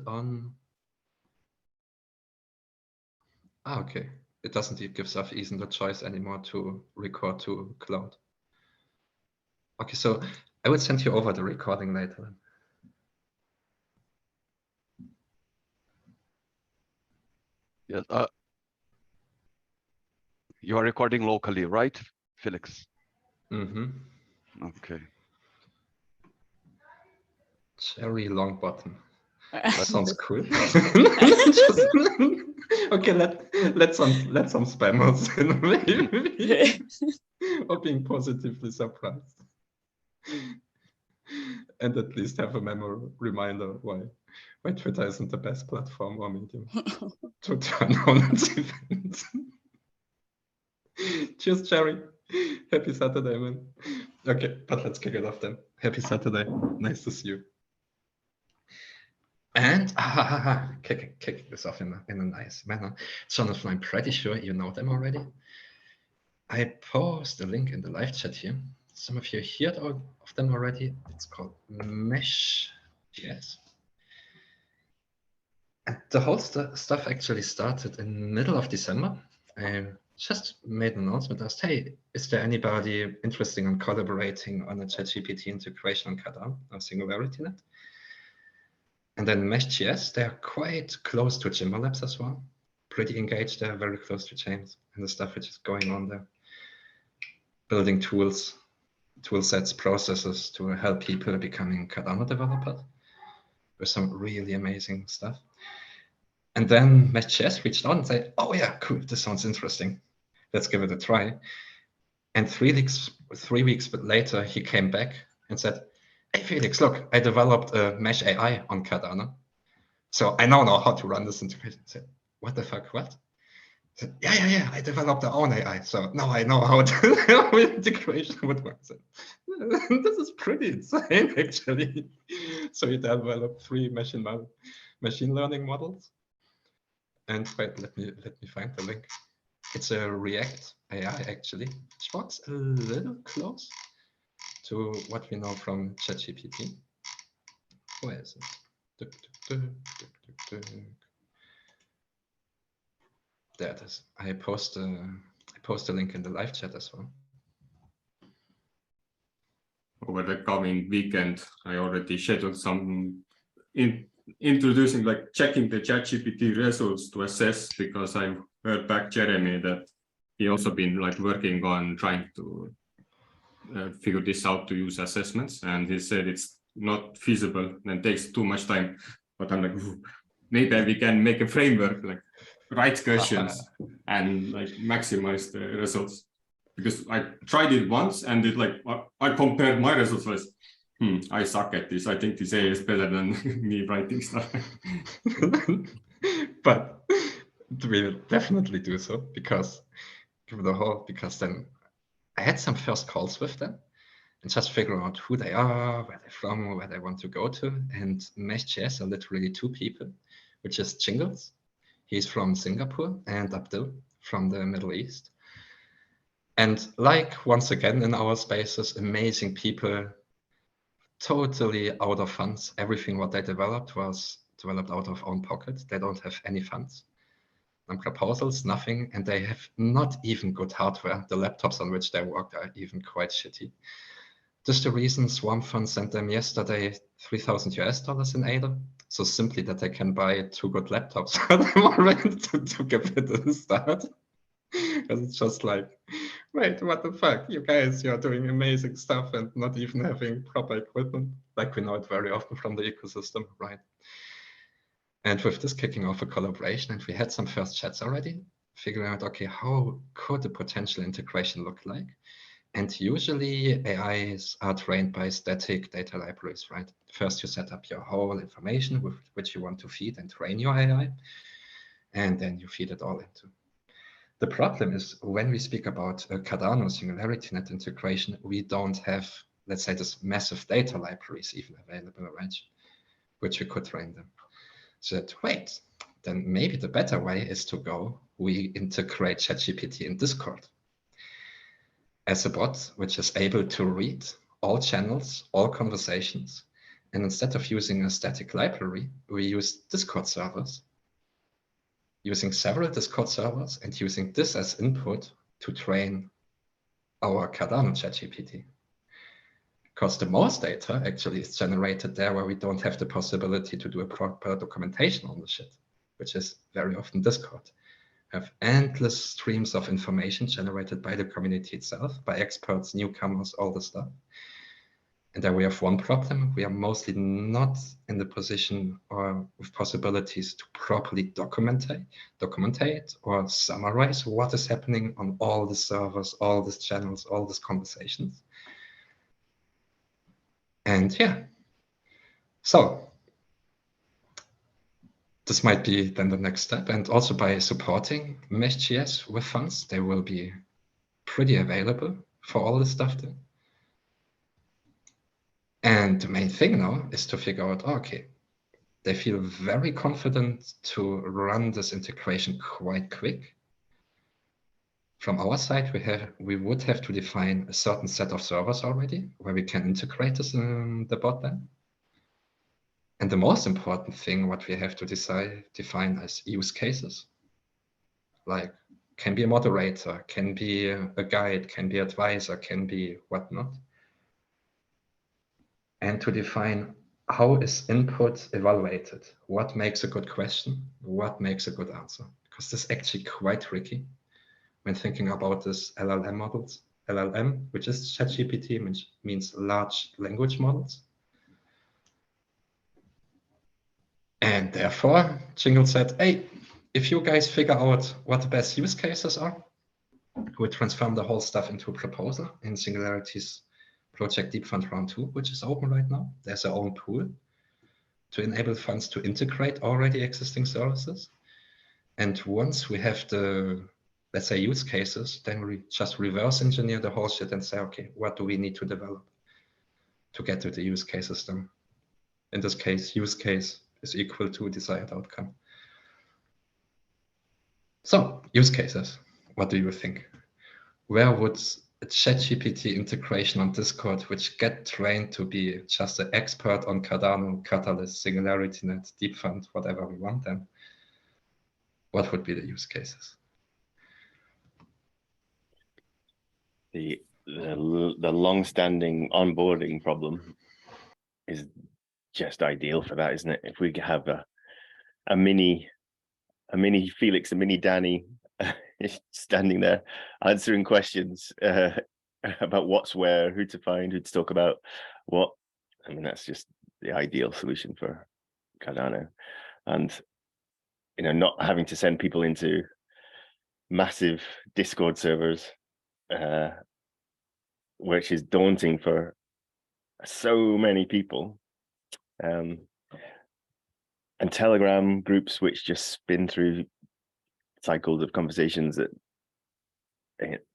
on. Okay. It doesn't give Ethan the choice anymore to record to cloud. Okay, so I will send you over the recording later. Yes. You are recording locally, right, Felix? Mm-hmm. Okay. Cherry long bottom. That sounds cool. Okay, let's some spammers in maybe. Or being positively surprised. And at least have a memory reminder why Twitter isn't the best platform or medium to turn on its events. Cheers, Cherry. Happy Saturday, man. Okay, but let's kick it off then. Happy Saturday. Nice to see you. And kicking this off in a nice manner. Jonathan, I'm pretty sure you know them already. I post a link in the live chat here. Some of you heard of them already. It's called Mesh.js. And the whole stuff actually started in the middle of December. I just made an announcement as, hey, is there anybody interested in collaborating on a ChatGPT integration on Cardano or Singularity net? And then Mesh.js, they're quite close to Jimbo Labs as well. Pretty engaged there, very close to James and the stuff which is going on there. Building tools, tool sets, processes to help people becoming Cardano developers with some really amazing stuff. And then Mesh.js reached out and said, oh yeah, cool, this sounds interesting. Let's give it a try. And 3 weeks later, he came back and said, hey, Felix, look, I developed a Mesh AI on Cardano. So I now know how to run this integration. I said, what the fuck, what? I said, yeah, I developed our own AI. So now I know how integration would work. So, this is pretty insane, actually. So he developed 3 machine learning models. And wait, let me find the link. It's a React AI, actually, which works a little close to what we know from ChatGPT. Where is it? There it is. I post a link in the live chat as well. Over the coming weekend, I already scheduled some introducing, like checking the ChatGPT results to assess, because I heard back Jeremy that he also been like working on trying to figure this out to use assessments, and he said it's not feasible and takes too much time. But I'm like, maybe we can make a framework, like write questions and like maximize the results. Because I tried it once and it like I compared my results with, I suck at this. I think this AI is better than me writing stuff. But we'll definitely do so, because then I had some first calls with them and just figure out who they are, where they're from, where they want to go to. And Mesh.js are literally 2 people, which is Jingles. He's from Singapore, and Abdul from the Middle East. And like, once again, in our spaces, amazing people, totally out of funds. Everything what they developed was developed out of own pocket. They don't have any funds, no proposals, nothing. And they have not even good hardware. The laptops on which they work are even quite shitty. Just the reason Swarm Fund sent them yesterday $3,000 in aid. So simply that they can buy 2 good laptops for them already to give it a start. Because it's just like, wait, what the fuck? You guys, you're doing amazing stuff and not even having proper equipment, like we know it very often from the ecosystem, right? And with this kicking off a collaboration, and we had some first chats already, figuring out, okay, how could the potential integration look like? And usually AIs are trained by static data libraries, right? First, you set up your whole information with which you want to feed and train your AI, and then you feed it all into. The problem is when we speak about Cardano Singularity net integration, we don't have, let's say, this massive data libraries even available, right? Which we could train them. So wait, then maybe the better way is to go, we integrate ChatGPT in Discord as a bot, which is able to read all channels, all conversations, And instead of using a static library, we use Discord servers, using several Discord servers and using this as input to train our Cardano ChatGPT. Because the most data actually is generated there where we don't have the possibility to do a proper documentation on the shit, which is very often Discord. We have endless streams of information generated by the community itself, by experts, newcomers, all the stuff. And then we have one problem. We are mostly not in the position or with possibilities to properly documentate or summarize what is happening on all the servers, all these channels, all these conversations. And yeah, so this might be then the next step. And also by supporting Mesh.js with funds, they will be pretty available for all this stuff then. And the main thing now is to figure out, okay, they feel very confident to run this integration quite quick. From our side, we would have to define a certain set of servers already where we can integrate this in the bot then. And the most important thing, what we have to define as use cases, like can be a moderator, can be a guide, can be advisor, can be whatnot. And to define how is input evaluated? What makes a good question? What makes a good answer? Because this is actually quite tricky when thinking about this LLM models. LLM, which is ChatGPT, which means large language models. And therefore, Jingle said, hey, if you guys figure out what the best use cases are, we'll transform the whole stuff into a proposal in Singularity's project Deepfund Round 2, which is open right now. There's our own pool to enable funds to integrate already existing services. And once we have the, let's say, use cases, then we just reverse engineer the whole shit and say, okay, what do we need to develop to get to the use case system? In this case, use case is equal to desired outcome. So, use cases, what do you think? Where would a ChatGPT integration on Discord, which get trained to be just an expert on Cardano, Catalyst, SingularityNet, Deepfund, whatever we want them, what would be the use cases? The long-standing onboarding problem is just ideal for that, isn't it? If we have a mini Felix, a mini Danny standing there answering questions about what's where, who to find, who to talk about, what. I mean, that's just the ideal solution for Cardano. And, you know, not having to send people into massive Discord servers, which is daunting for so many people. And Telegram groups which just spin through cycles of conversations that,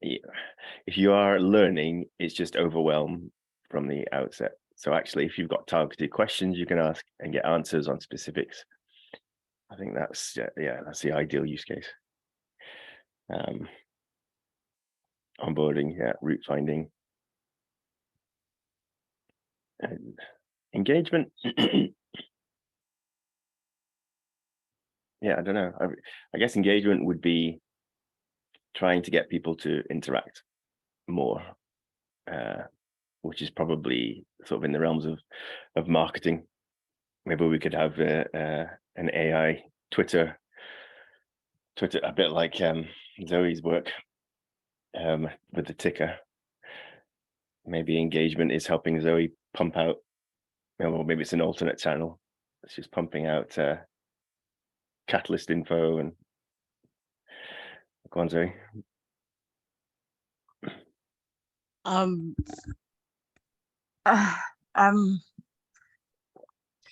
if you are learning, it's just overwhelmed from the outset. So actually, if you've got targeted questions you can ask and get answers on specifics, I think that's, yeah, that's the ideal use case. Onboarding, yeah, route finding, and engagement. Yeah, I don't know. I guess engagement would be trying to get people to interact more, which is probably sort of in the realms of marketing. Maybe we could have an AI Twitter, a bit like Zoe's work with the ticker. Maybe engagement is helping Zoe pump out, well, maybe it's an alternate channel. It's just pumping out Catalyst info and go on, Zoe.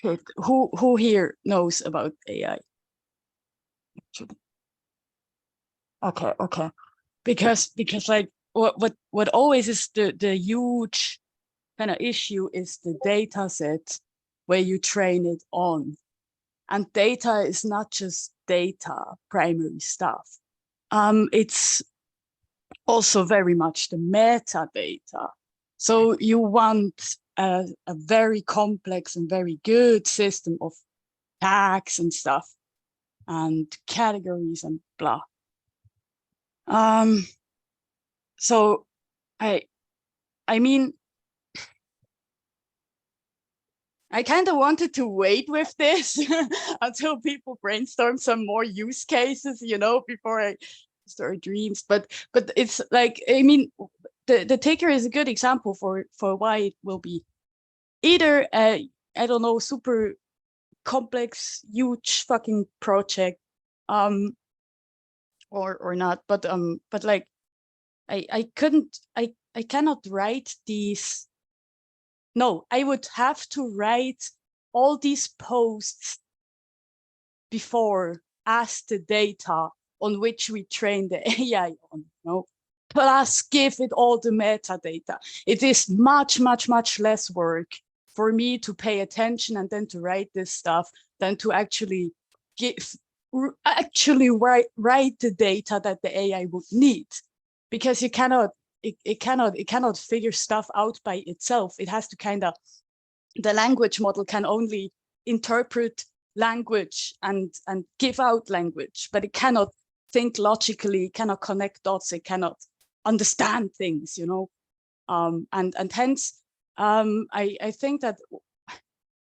Shit. Who here knows about AI? Okay. Because like what always is the huge kind of issue is the data set where you train it on. And data is not just data, primary stuff. It's also very much the metadata. So you want a very complex and very good system of tags and stuff and categories and blah. So I mean, I kind of wanted to wait with this until people brainstorm some more use cases, you know, before I start dreams. But it's like, I mean, the ticker is a good example for why it will be either I don't know, super complex, huge fucking project, or not. But like I cannot write these. No, I would have to write all these posts before as the data on which we train the AI on, you know, plus give it all the metadata. It is much, much, much less work for me to pay attention and then to write this stuff than to actually write the data that the AI would need, because you cannot. It cannot figure stuff out by itself. It has to kind of, the language model can only interpret language and give out language, but it cannot think logically, it cannot connect dots, it cannot understand things, you know. And hence, I think that,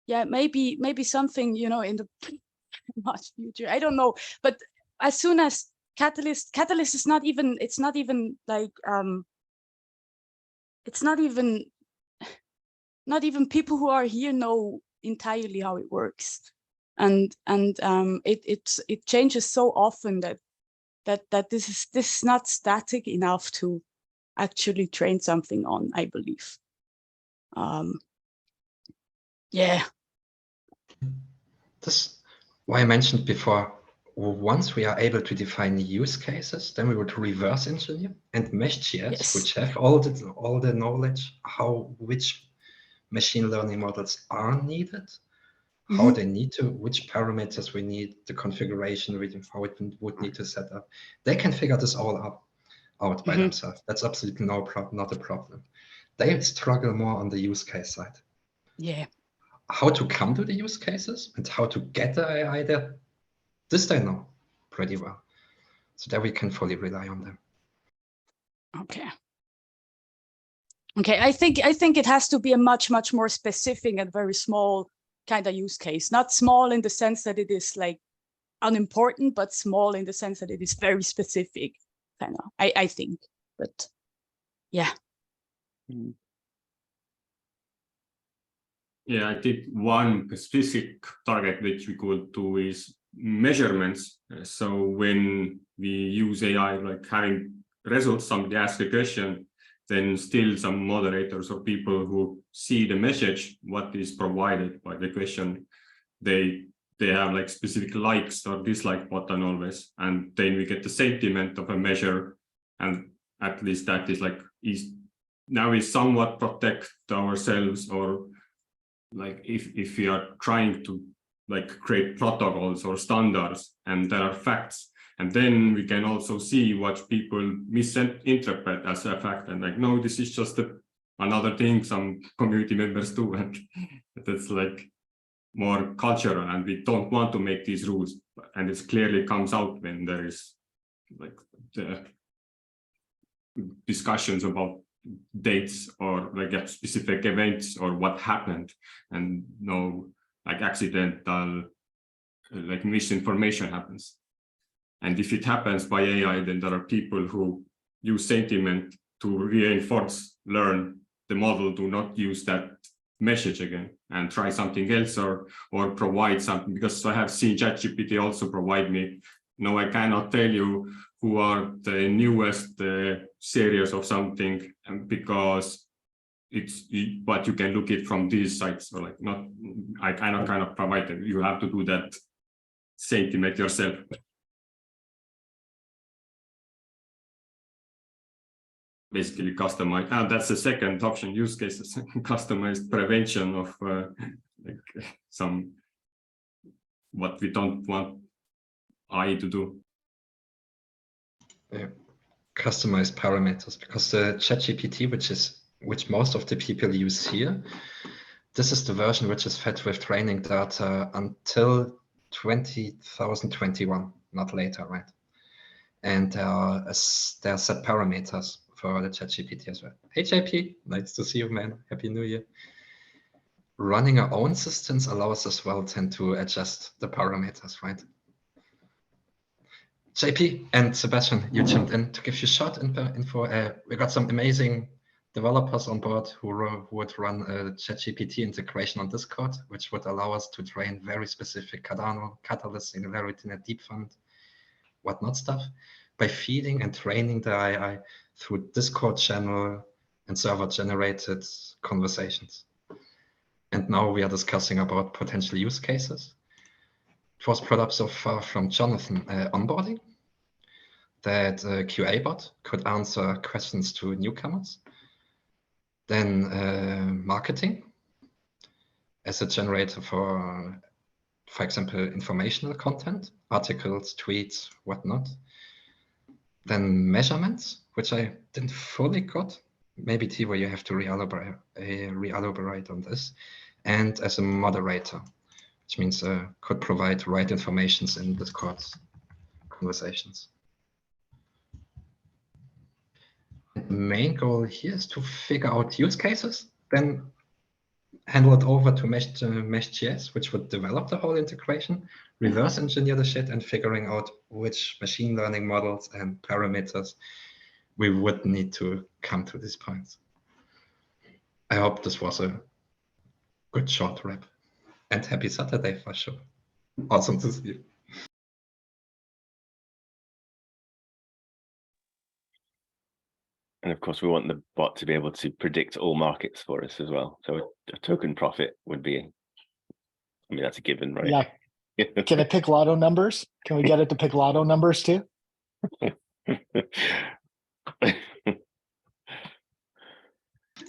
yeah, maybe something, you know, in the much future, I don't know, but as soon as Catalyst is not even, it's not even like, it's not even people who are here know entirely how it works, and it changes so often that this is not static enough to actually train something on, I believe. Yeah. That's why I mentioned before, once we are able to define the use cases, then we would reverse engineer and Mesh.js, Yes. which have all the knowledge which machine learning models are needed, how they need to, which parameters we need, the configuration, how it would need to set up. They can figure this all out by themselves. That's absolutely not a problem. They struggle more on the use case side. Yeah. How to come to the use cases and how to get the AI there, this they know pretty well. So that we can fully rely on them. Okay. Okay, I think it has to be a much more specific and very small kind of use case. Not small in the sense that it is like unimportant, but small in the sense that it is very specific, kind of. I think, but yeah. Yeah, I did one specific target which we could do is measurements. So when we use AI, like having results, somebody asks a question, then still some moderators or people who see the message, what is provided by the question, they have like specific likes or dislike button always, and then we get the sentiment of a measure, and at least that is like now we somewhat protect ourselves, or like if we are trying to like create protocols or standards and there are facts, and then we can also see what people misinterpret as a fact, and like, no, this is just another thing some community members do, and that's like more cultural, and we don't want to make these rules, and it clearly comes out when there is like the discussions about dates or like specific events or what happened, and no like accidental like misinformation happens. And if it happens by AI, then there are people who use sentiment to reinforce, learn the model to not use that message again and try something else, or provide something, because I have seen ChatGPT also provide me, no, I cannot tell you who are the newest series of something, and because it's, but you can look it from these sites, or like, not, I cannot kind of provide it. You have to do that sentiment yourself. Basically customize, and that's the second option, use cases, customized prevention of like some what we don't want AI to do. Yeah. Customized parameters, because the ChatGPT, which is which most of the people use here. This is the version which is fed with training data until 2021, not later, right? And there are set parameters for the ChatGPT as well. Hey JP, nice to see you, man. Happy New Year. Running our own systems allows us well then to adjust the parameters, right? JP and Sebastian, you jumped in to give you short info. We got some amazing developers on board who would run a ChatGPT integration on Discord, which would allow us to train very specific Cardano, Catalyst, Singularity, and Deepfund, whatnot stuff, by feeding and training the AI through Discord channel and server-generated conversations. And now we are discussing about potential use cases. It was brought up so far from Jonathan, onboarding, that QA bot could answer questions to newcomers. Then marketing as a generator for example, informational content, articles, tweets, whatnot. Then measurements, which I didn't fully got. Maybe Tivo, you have to re-elaborate on this. And as a moderator, which means could provide right informations in Discord conversations. The main goal here is to figure out use cases, then handle it over to Mesh.js, which would develop the whole integration, reverse engineer the shit, and figuring out which machine learning models and parameters we would need to come to these points. I hope this was a good short wrap. And happy Saturday for sure. Awesome to see you. And of course, we want the bot to be able to predict all markets for us as well. So a token profit would be, I mean, that's a given, right? Yeah. Can it pick lotto numbers? Can we get it to pick lotto numbers too?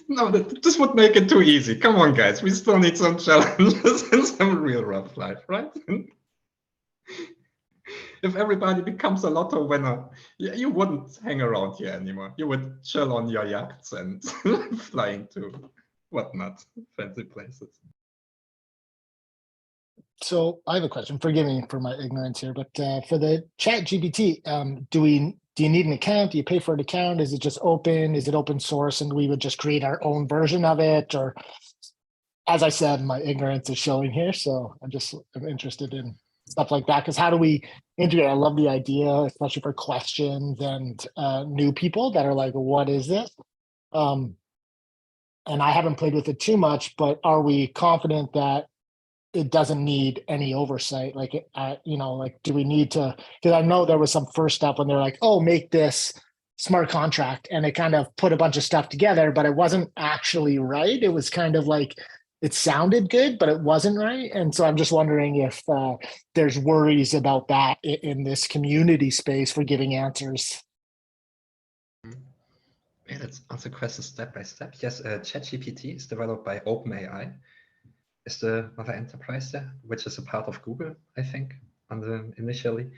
No, this would make it too easy. Come on, guys. We still need some challenges and some real rough life, right? If everybody becomes a lotto winner, you wouldn't hang around here anymore. You would chill on your yachts and flying to whatnot, fancy places. So I have a question. Forgive me for my ignorance here, but for the ChatGPT, do you need an account? Do you pay for an account? Is it just open? Is it open source and we would just create our own version of it? Or, as I said, my ignorance is showing here. So I'm interested in stuff like that. Because how do we integrate? I love the idea, especially for questions and new people that are like, what is this? And I haven't played with it too much, but are we confident that it doesn't need any oversight? Like, like, do we need to, because I know there was some first step when they're like, oh, make this smart contract. And it kind of put a bunch of stuff together, but it wasn't actually right. It was kind of like, it sounded good, but it wasn't right. And so I'm just wondering if there's worries about that in this community space for giving answers. Yeah, let's answer questions step by step. Yes, ChatGPT is developed by OpenAI. Is the other enterprise there, which is a part of Google, I think, initially.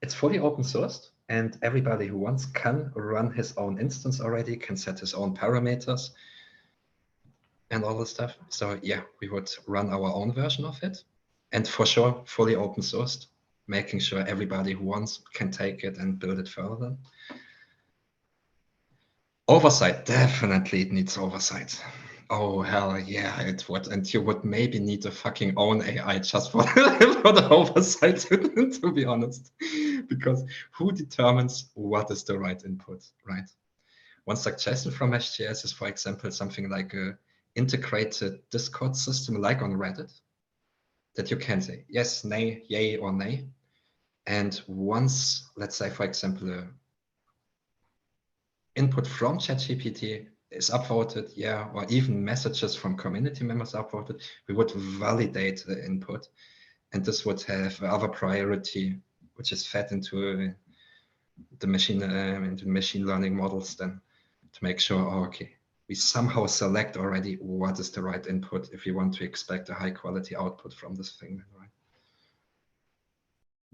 It's fully open sourced, and everybody who wants can run his own instance already, can set his own parameters and all this stuff. So yeah, we would run our own version of it. And for sure, fully open sourced, making sure everybody who wants can take it and build it further. Oversight, definitely it needs oversight. Oh, hell yeah, it would. And you would maybe need a fucking own AI just for, for the oversight, to be honest. Because who determines what is the right input, right? One suggestion from Mesh.js is, for example, something like a integrated Discord system like on Reddit, that you can say yes, nay, yay, or nay. And once, let's say, for example, input from ChatGPT is upvoted, yeah, or even messages from community members upvoted, we would validate the input. And this would have other priority, which is fed into the machine learning models then to make sure, oh, okay, we somehow select already what is the right input if you want to expect a high quality output from this thing,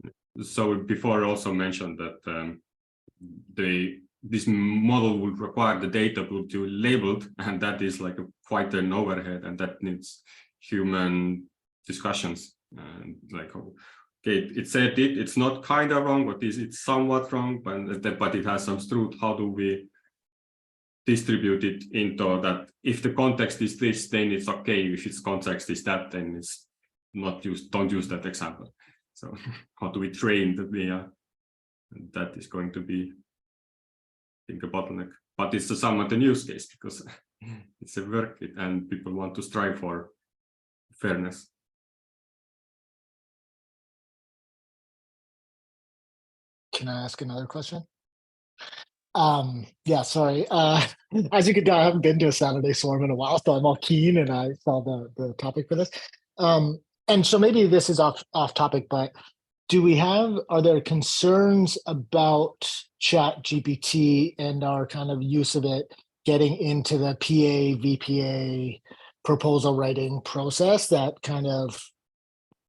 right? So before I also mentioned that the this model would require the data to be labeled, and that is like quite an overhead, and that needs human discussions. And like, okay, it said it's not kind of wrong, but it's somewhat wrong, but it has some truth. How do we distribute it into that? If the context is this, then it's okay. If its context is that, then it's not used. Don't use that example. So how do we train the VIA? And that is going to be, I think, a bottleneck. But it's somewhat a use case because it's a work and people want to strive for fairness. Can I ask another question? Yeah, sorry. As you can tell, I haven't been to a Saturday Swarm in a while, so I'm all keen and I saw the topic for this. And so maybe this is off topic, but are there concerns about ChatGPT and our kind of use of it getting into the PA, VPA proposal writing process that kind of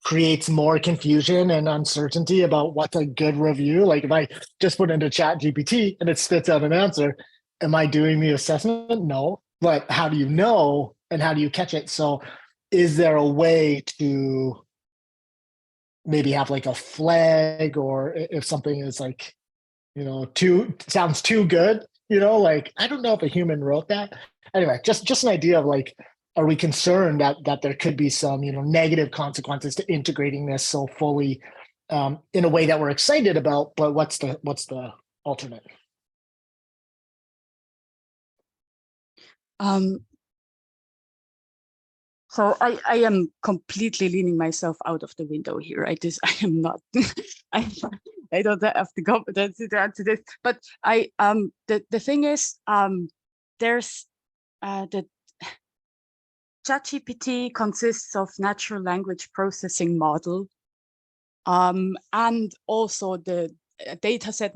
creates more confusion and uncertainty about what's a good review? Like if I just put into ChatGPT and it spits out an answer, am I doing the assessment? No, but how do you know and how do you catch it? So is there a way to maybe have like a flag, or if something is like, sounds too good, like, I don't know if a human wrote that. Anyway, just an idea of like, are we concerned that there could be some, negative consequences to integrating this so fully in a way that we're excited about, but what's the alternate? So I am completely leaning myself out of the window here. I am not. I don't have the competency to answer this. But the thing is, there's the ChatGPT consists of natural language processing model, and also the data set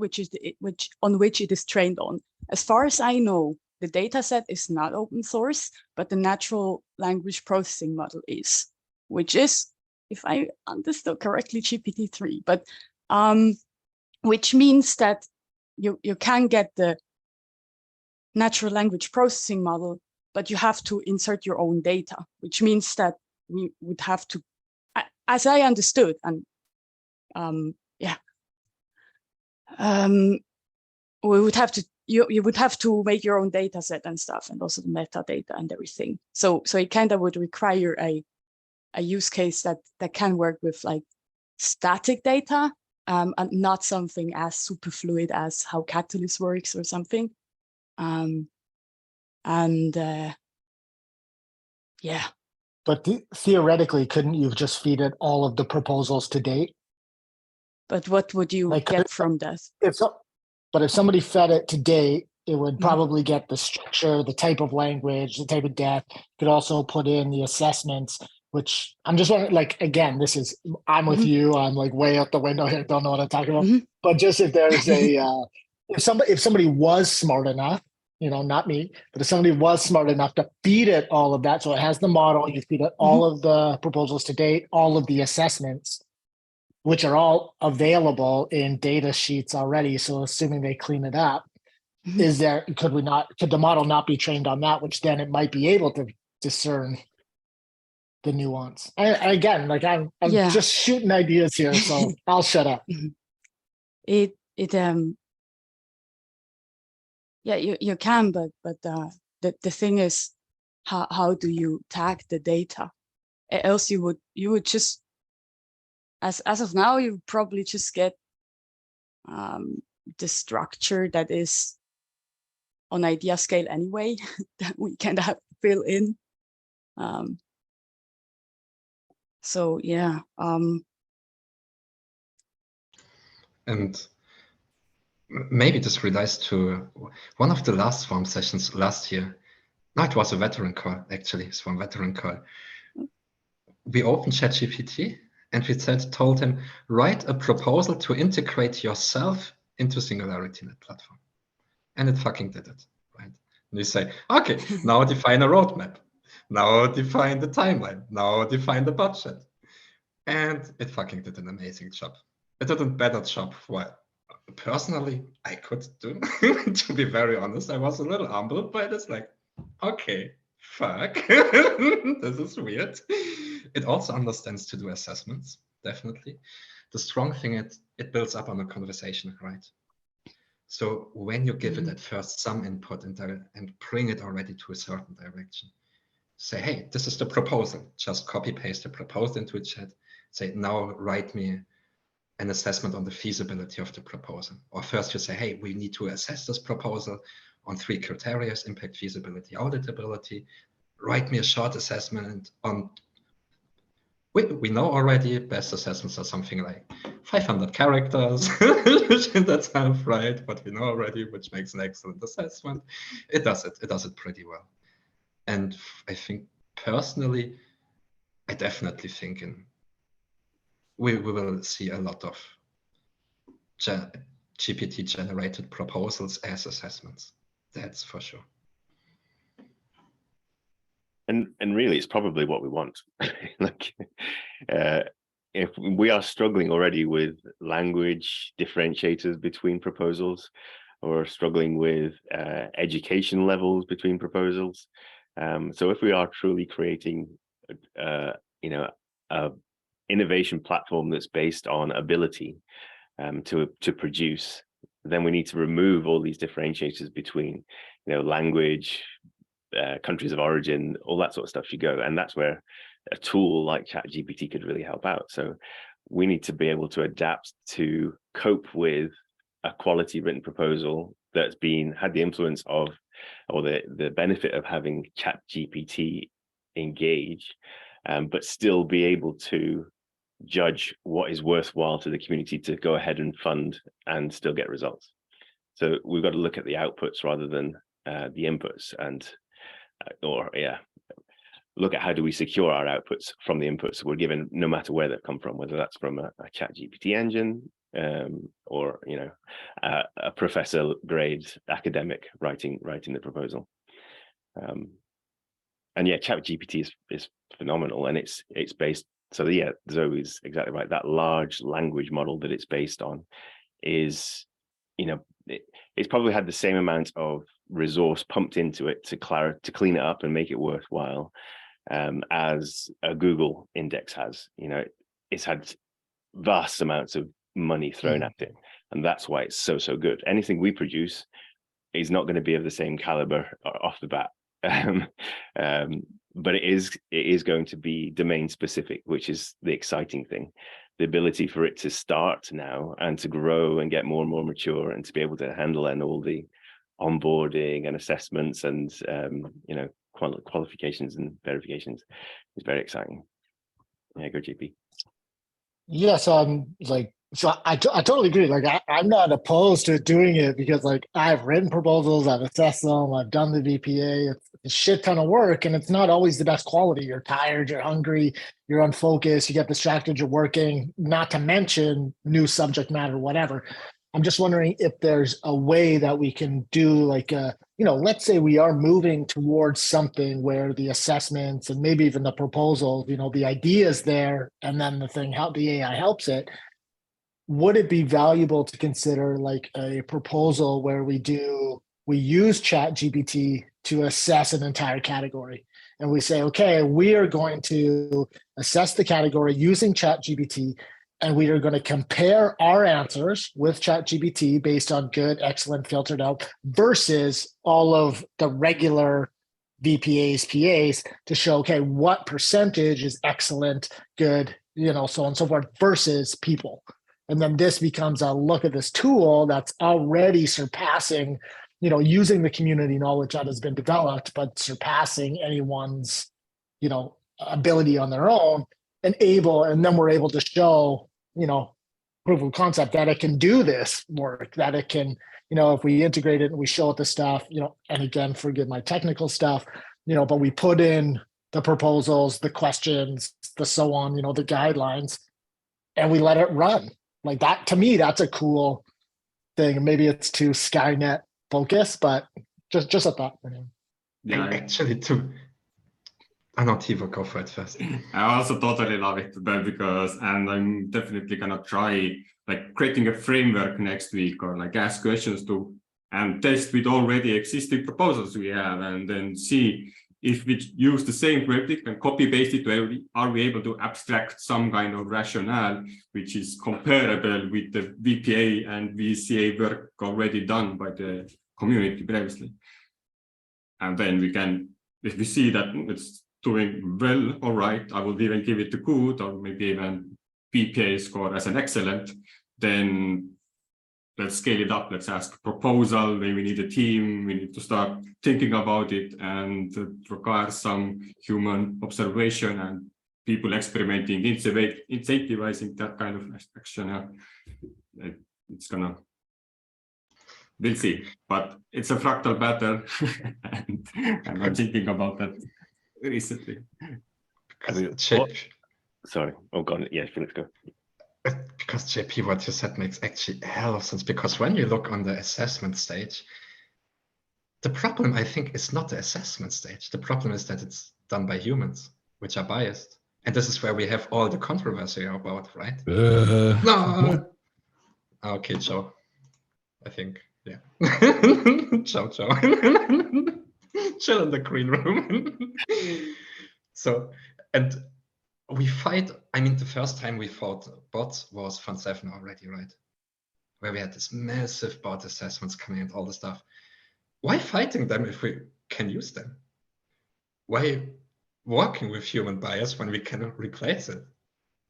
on which it is trained on. As far as I know, the data set is not open source, but the natural language processing model is, which is, if I understood correctly, GPT-3. But which means that you can get the natural language processing model, but you have to insert your own data, which means that we would have to, as I understood, and we would have to, you would have to make your own data set and stuff, and also the metadata and everything. So it kind of would require a use case that can work with like static data, and not something as super fluid as how Catalyst works or something. Yeah. But theoretically, couldn't you just feed it all of the proposals to date? But what would you get from that? But if somebody fed it to date, it would probably get the structure, the type of language, the type of depth. Could also put in the assessments, which I'm just wondering, like, again, I'm with you. I'm like way out the window here. Don't know what I'm talking about. But just if there's if somebody was smart enough, not me, but if somebody was smart enough to feed it all of that, so it has the model, you feed it all of the proposals to date, all of the assessments, which are all available in data sheets already. So assuming they clean it up, could the model not be trained on that, which then it might be able to discern the nuance? Again, like I'm just shooting ideas here, so I'll shut up. Yeah, you can, but the thing is, how do you tag the data? Else you would just, as of now, you probably just get the structure that is on idea scale anyway, that we kind of have to fill in. So yeah. And maybe this relates to one of the last Swarm sessions last year. No, it was a veteran call, actually, Swarm veteran call. We opened ChatGPT and we told him, write a proposal to integrate yourself into Singularity Net platform. And it fucking did it, right? And you say, okay, now define a roadmap. Now define the timeline. Now define the budget. And it fucking did an amazing job. It did a better job personally, I could do. To be very honest, I was a little humbled by this. Like, okay, fuck, this is weird. It also understands to do assessments, definitely. The strong thing, it builds up on a conversation, right? So when you give it at first some input and bring it already to a certain direction, say, hey, this is the proposal. Just copy paste the proposal into a chat. Say, now write me an assessment on the feasibility of the proposal. Or first you say, hey, we need to assess this proposal on 3 criteria: impact, feasibility, auditability. Write me a short assessment on, we know already best assessments are something like 500 characters. That's half right, but we know already, which makes an excellent assessment. It does it pretty well. And I think personally, I definitely think we will see a lot of GPT generated proposals as assessments. That's for sure. And really, it's probably what we want. Like, if we are struggling already with language differentiators between proposals, or struggling with education levels between proposals, so if we are truly creating, a innovation platform that's based on ability to produce, then we need to remove all these differentiators between, language, countries of origin, all that sort of stuff should go. And that's where a tool like ChatGPT could really help out. So we need to be able to adapt to cope with a quality written proposal that's had the influence of, or the benefit of having ChatGPT engage, but still be able to judge what is worthwhile to the community to go ahead and fund and still get results. So we've got to look at the outputs rather than the inputs, and look at how do we secure our outputs from the inputs we're given, no matter where they've come from, whether that's from a ChatGPT engine, or a professor grade academic writing the proposal. And yeah, ChatGPT is phenomenal, and it's based. So yeah, Zoe's exactly right. That large language model that it's based on is, it's probably had the same amount of resource pumped into it to clean it up and make it worthwhile, as a Google index has. It's had vast amounts of money thrown at it, and that's why it's so good. Anything we produce is not going to be of the same caliber off the bat. But it is going to be domain specific, which is the exciting thing. The ability for it to start now and to grow and get more and more mature, and to be able to handle all the onboarding and assessments and qualifications and verifications is very exciting. Yeah, go GP. Yeah, so I totally agree. Like I'm not opposed to doing it, because like I've written proposals, I've assessed them, I've done the VPA. It's a shit ton of work, and it's not always the best quality. You're tired, you're hungry, you're unfocused, you get distracted, you're working, not to mention new subject matter, whatever. I'm just wondering if there's a way that we can do like let's say we are moving towards something where the assessments and maybe even the proposal, the idea is there, and then the AI helps it. Would it be valuable to consider like a proposal where we use ChatGPT to assess an entire category, and we say, okay, we are going to assess the category using ChatGPT, and we are going to compare our answers with ChatGPT based on good, excellent, filtered out, versus all of the regular VPAs, PAs, to show, okay, what percentage is excellent, good, so on and so forth, versus people. And then this becomes a look at this tool that's already surpassing, using the community knowledge that has been developed, but surpassing anyone's, ability on their own, and then we're able to show, proof of concept that it can do this work, that it can, if we integrate it and we show it the stuff, and again, forgive my technical stuff, but we put in the proposals, the questions, the so on, the guidelines, and we let it run. Like that, to me, that's a cool thing. Maybe it's too Skynet focused, but just a thought. Yeah, Actually, I know Tiva, go for it first. I also totally love it, but and I'm definitely gonna try like creating a framework next week, or like ask questions to and test with already existing proposals we have, and then see if we use the same rubric and copy paste it, are we able to abstract some kind of rationale which is comparable with the VPA and VCA work already done by the community previously. And then we can, if we see that it's doing well, all right, I will even give it a good, or maybe even VPA score as an excellent, then let's scale it up. Let's ask a proposal. Maybe we need a team. We need to start thinking about it, and it requires some human observation and people experimenting, incentivizing that kind of action. It's gonna, we'll see, but it's a fractal pattern, and I'm thinking about that recently. I mean, sorry. Oh, God. Yeah, Felix, go. Because JP, what you said makes actually a hell of sense, because when you look on the assessment stage, the problem, I think, is not the assessment stage. The problem is that it's done by humans, which are biased. And this is where we have all the controversy about, right? No. Okay, Joe. I think, yeah. Ciao. Chill in the green room. So, and we fight, I mean, the first time we fought bots was Fund 7 already, right? Where we had this massive bot assessments coming and all the stuff. Why fighting them if we can use them? Why working with human bias when we can replace it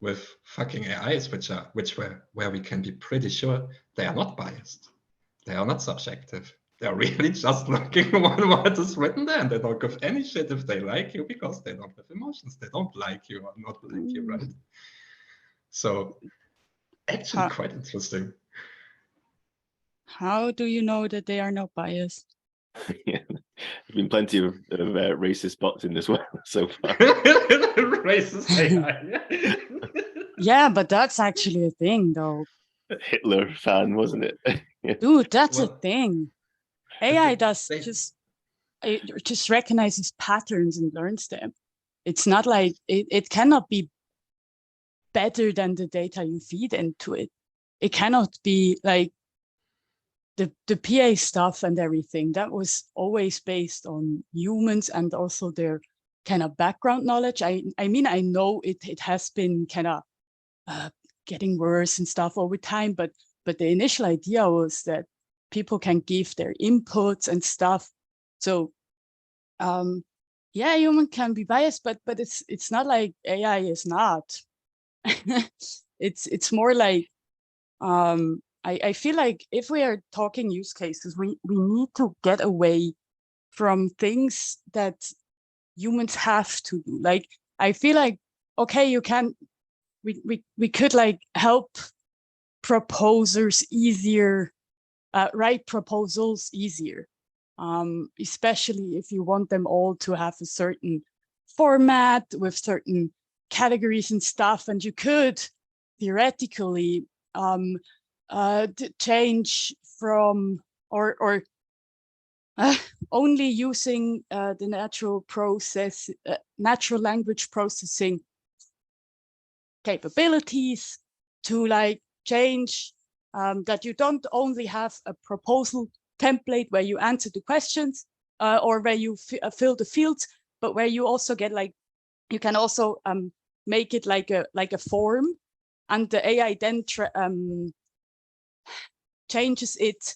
with fucking AIs, where we can be pretty sure they are not biased, they are not subjective, they're really just looking on what is written there, and they don't give any shit if they like you, because they don't have emotions. They don't like you or not like you, right? So actually quite interesting. How do you know that they are not biased? Yeah, there's been plenty of racist bots in this one so far. Racist AI. Yeah, but that's actually a thing, though. Hitler fan, wasn't it? Dude, that's a Well, thing. AI does they- it just recognizes patterns and learns them. It's not like it cannot be better than the data you feed into it. It cannot be like the PA stuff and everything. That was always based on humans and also their kind of background knowledge. I mean, I know it has been kind of getting worse and stuff over time, but the initial idea was that people can give their inputs and stuff. So yeah, human can be biased, but it's not like AI is not. It's more like I feel like if we are talking use cases, we need to get away from things that humans have to do. Like, I feel like, okay, you can, we could like help proposers easier, write proposals easier, especially if you want them all to have a certain format with certain categories and stuff. And you could theoretically change from or only using the natural language processing capabilities to like change that you don't only have a proposal template where you answer the questions or where you fill the fields, but where you also get like, you can also make it like a form, and the AI then changes it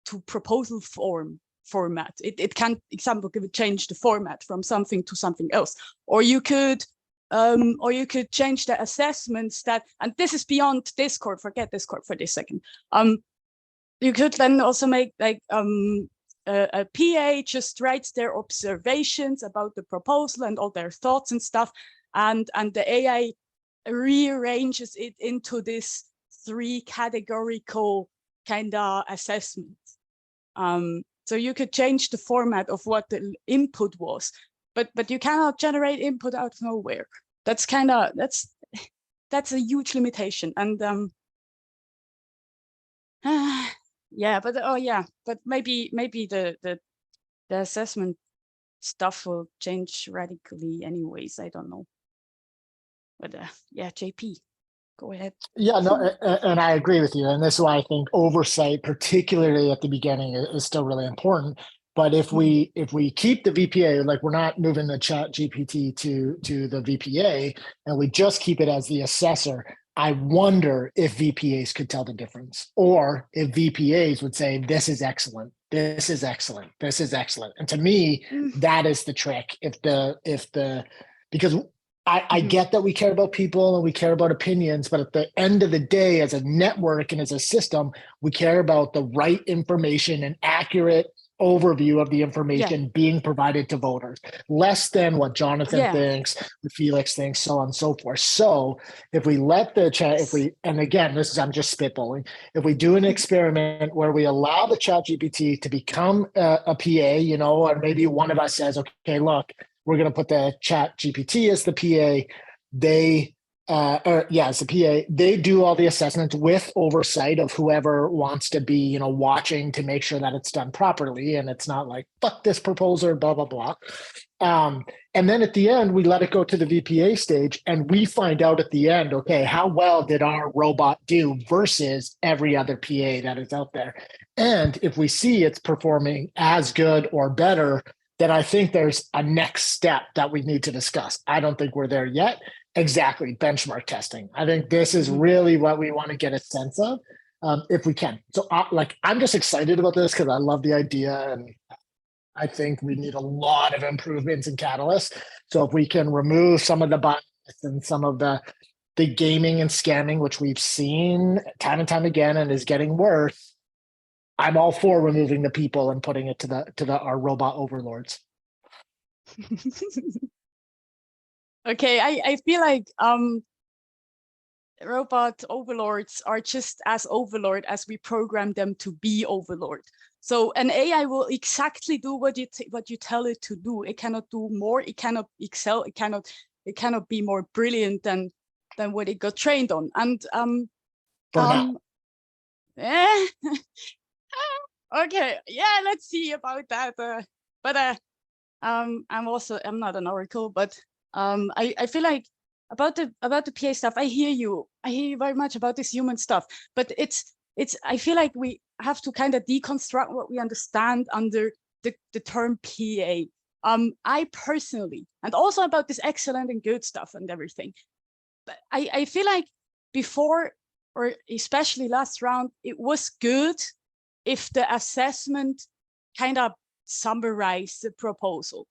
to proposal format. It can, example, change the format from something to something else, or you could change the assessments that, and this is beyond Discord, forget Discord for this second. You could then also make like a PA just writes their observations about the proposal and all their thoughts and stuff, and the AI rearranges it into this 3 categorical kind of assessment. So you could change the format of what the input was, but you cannot generate input out of nowhere. That's kind of, that's a huge limitation. And yeah, but oh yeah, but maybe the assessment stuff will change radically anyways. I don't know. But yeah, JP, go ahead. Yeah, no, and I agree with you. And this is why I think oversight, particularly at the beginning, is still really important. But if we keep the VPA, like we're not moving the ChatGPT to the VPA, and we just keep it as the assessor, I wonder if VPAs could tell the difference, or if VPAs would say, this is excellent, this is excellent, this is excellent. And to me, that is the trick. Because I get that we care about people and we care about opinions, but at the end of the day, as a network and as a system, we care about the right information and accurate overview of the information being provided to voters, less than what Jonathan thinks, what Felix thinks, so on and so forth. So if we let the chat, and again, I'm just spitballing, if we do an experiment where we allow the ChatGPT to become a PA, or maybe one of us says, okay, look, we're going to put the ChatGPT as the PA. As the PA, they do all the assessments with oversight of whoever wants to be, watching to make sure that it's done properly. And it's not like, fuck this proposer, blah, blah, blah. And then at the end, we let it go to the VPA stage and we find out at the end, okay, how well did our robot do versus every other PA that is out there? And if we see it's performing as good or better, then I think there's a next step that we need to discuss. I don't think we're there yet. Exactly, benchmark testing. I think this is really what we want to get a sense of, if we can. So I'm just excited about this because I love the idea, and I think we need a lot of improvements in Catalyst. So if we can remove some of the bias and some of the gaming and scamming, which we've seen time and time again and is getting worse, I'm all for removing the people and putting it to our robot overlords. Okay, I feel like robot overlords are just as overlord as we program them to be overlord. So an AI will exactly do what you tell it to do. It cannot do more. It cannot excel. It cannot be more brilliant than what it got trained on. And okay, yeah, let's see about that. I'm not an oracle, but I feel like about the PA stuff, I hear you very much about this human stuff, but I feel like we have to kind of deconstruct what we understand under the term PA. I personally, and also about this excellent and good stuff and everything, but I feel like before, or especially last round, it was good if the assessment kind of summarized the proposal.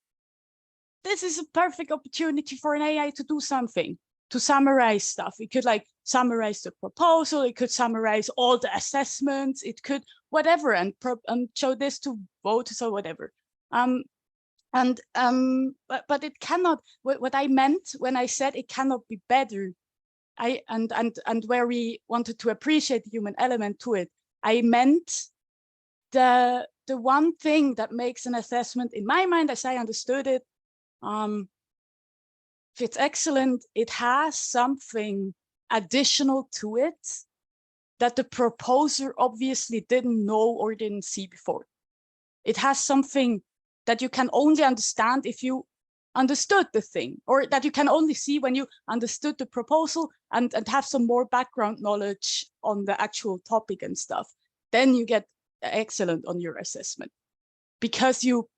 This is a perfect opportunity for an AI to do something, to summarize stuff. It could like summarize the proposal, it could summarize all the assessments, it could whatever, and show this to voters or whatever. But it cannot, what I meant when I said it cannot be better, and where we wanted to appreciate the human element to it, I meant the one thing that makes an assessment, in my mind, as I understood it, if it's excellent, it has something additional to it that the proposer obviously didn't know or didn't see before. It has something that you can only understand if you understood the thing, or that you can only see when you understood the proposal and have some more background knowledge on the actual topic and stuff. Then you get excellent on your assessment, because you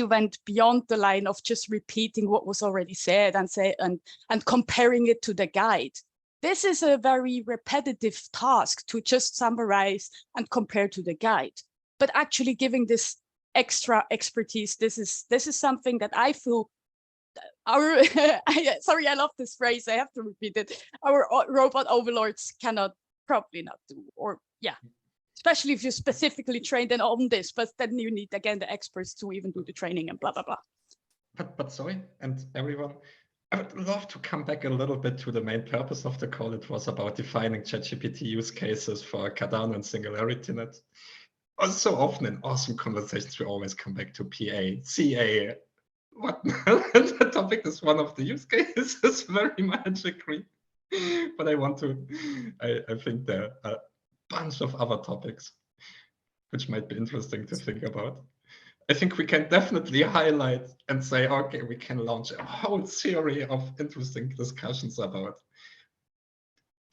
went beyond the line of just repeating what was already said and comparing it to the guide. This is a very repetitive task to just summarize and compare to the guide, but actually giving this extra expertise, this is something that I feel our sorry, I love this phrase, I have to repeat it, our robot overlords cannot, probably not do, or yeah, especially if you're specifically trained on this, but then you need, again, the experts to even do the training and blah, blah, blah. But sorry, and everyone, I would love to come back a little bit to the main purpose of the call. It was about defining ChatGPT use cases for Cardano and Singularity Net. So often in awesome conversations, we always come back to PA, CA, what? The topic is one of the use cases, very much agree. But I think there are a bunch of other topics which might be interesting to think about. I think we can definitely highlight and say, okay, we can launch a whole series of interesting discussions about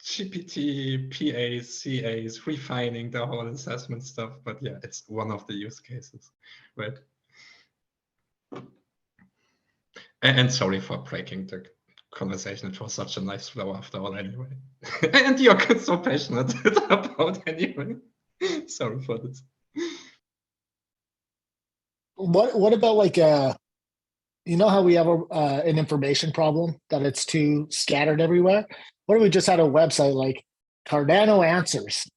GPT, PAs, CAs, refining the whole assessment stuff. But yeah, it's one of the use cases, right? And sorry for breaking the conversation. It was such a nice flow after all anyway. And you're so passionate about anyway. Sorry for this. What about like you know how we have an information problem that it's too scattered everywhere? What if we just had a website like Cardano Answers,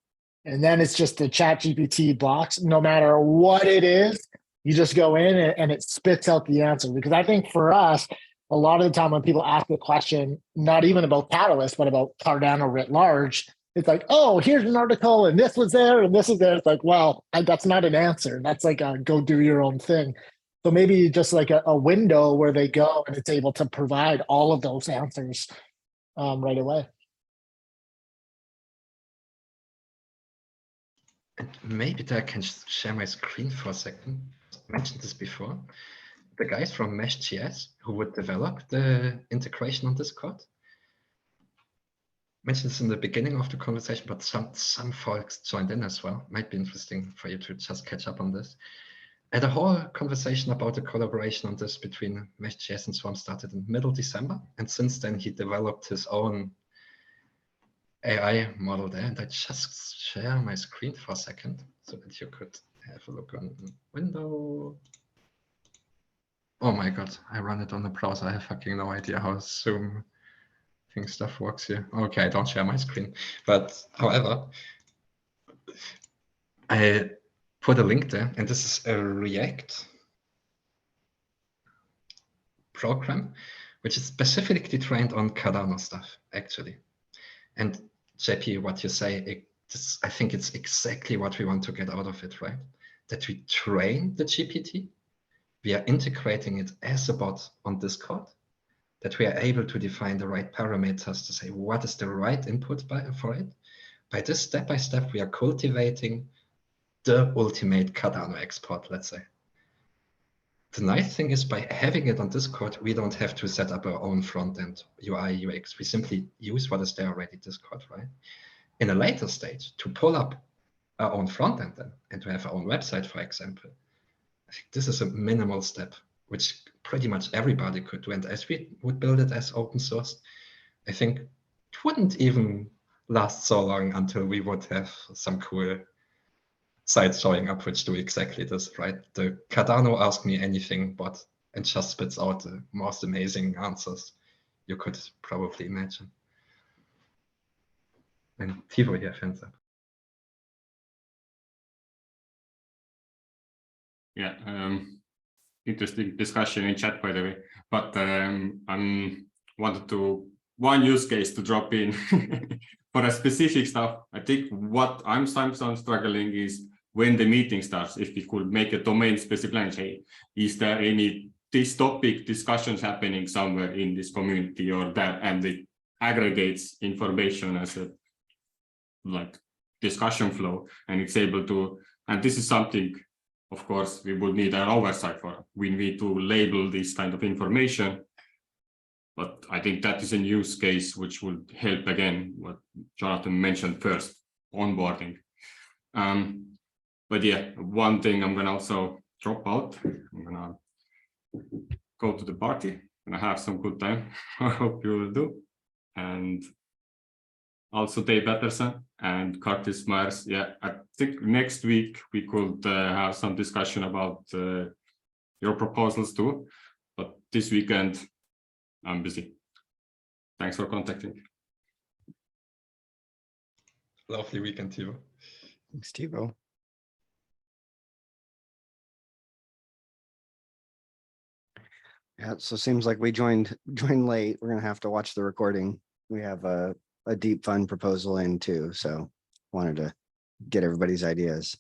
and then it's just the ChatGPT box, no matter what it is, you just go in and it spits out the answer. Because I think for us, a lot of the time when people ask a question, not even about Catalyst, but about Cardano writ large, it's like, oh, here's an article and this was there and this is there. It's like, well, that's not an answer. That's like a go do your own thing. So maybe just like a window where they go and it's able to provide all of those answers right away. And maybe I can share my screen for a second. I mentioned this before. The guys from Mesh.js who would develop the integration on Discord mentioned this in the beginning of the conversation, but some folks joined in as well. Might be interesting for you to just catch up on this. And the whole conversation about the collaboration on this between Mesh.js and Swarm started in middle December. And since then, he developed his own AI model there. And I just share my screen for a second so that you could have a look on the window. Oh my God, I run it on the browser. I have fucking no idea how Zoom stuff works here. Okay, I don't share my screen. But however, I put a link there, and this is a React program, which is specifically trained on Cardano stuff, actually. And JP, what you say, I think it's exactly what we want to get out of it, right? That we train the GPT, we are integrating it as a bot on Discord, that we are able to define the right parameters to say what is the right input for it. By this step-by-step, we are cultivating the ultimate Cardano export, let's say. The nice thing is by having it on Discord, we don't have to set up our own front-end UI, UX. We simply use what is there already Discord, right? In a later stage, to pull up our own front-end then, and to have our own website, for example, I think this is a minimal step, which pretty much everybody could do. And as we would build it as open source, I think it wouldn't even last so long until we would have some cool sites showing up which do exactly this, right? The Cardano Ask Me Anything bot and just spits out the most amazing answers you could probably imagine. And Tivo here, hands up. Yeah, interesting discussion in chat, by the way. But I wanted to one use case to drop in for a specific stuff. I think what I'm sometimes struggling is when the meeting starts, if we could make a domain specific language, hey, is there any this topic discussions happening somewhere in this community or that, and it aggregates information as a like discussion flow, and it's able to, and this is something, of course, we would need an oversight for. We need to label this kind of information. But I think that is a use case which would help, again, what Jonathan mentioned first, onboarding. But yeah, one thing I'm going to also drop out. I'm going to go to the party. I'm going to have some good time. I hope you will do. And also Dave Patterson and Curtis Myers. Yeah, I think next week we could have some discussion about your proposals too. But this weekend, I'm busy. Thanks for contacting. Lovely weekend, Tivo. Thanks, Tivo. Yeah, so seems like we joined late. We're gonna have to watch the recording. We have a deep fund proposal in too, so wanted to get everybody's ideas.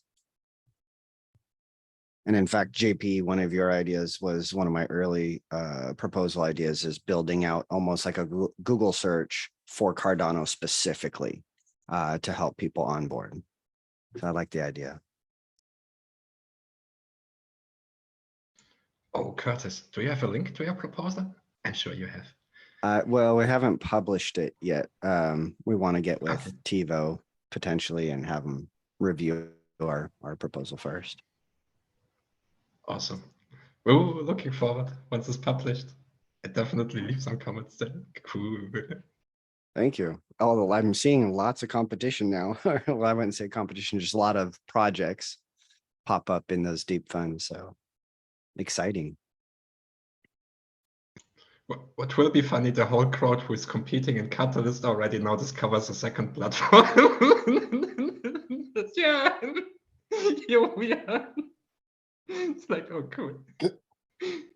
And in fact, JP, one of your ideas was one of my early proposal ideas, is building out almost like a Google search for Cardano specifically to help people onboard. So I like the idea. Oh, Curtis, do you have a link to your proposal? I'm sure you have. Well, we haven't published it yet. We want to get with Okay. TiVo potentially and have them review our proposal first. Awesome. We're looking forward once it's published. I definitely leave some comments there. Cool. Thank you. Although I'm seeing lots of competition now. Well, I wouldn't say competition, just a lot of projects pop up in those deep funds. So exciting. What will be funny, the whole crowd who is competing in Catalyst already now discovers a second platform. Yeah, here we are. It's like, oh, cool.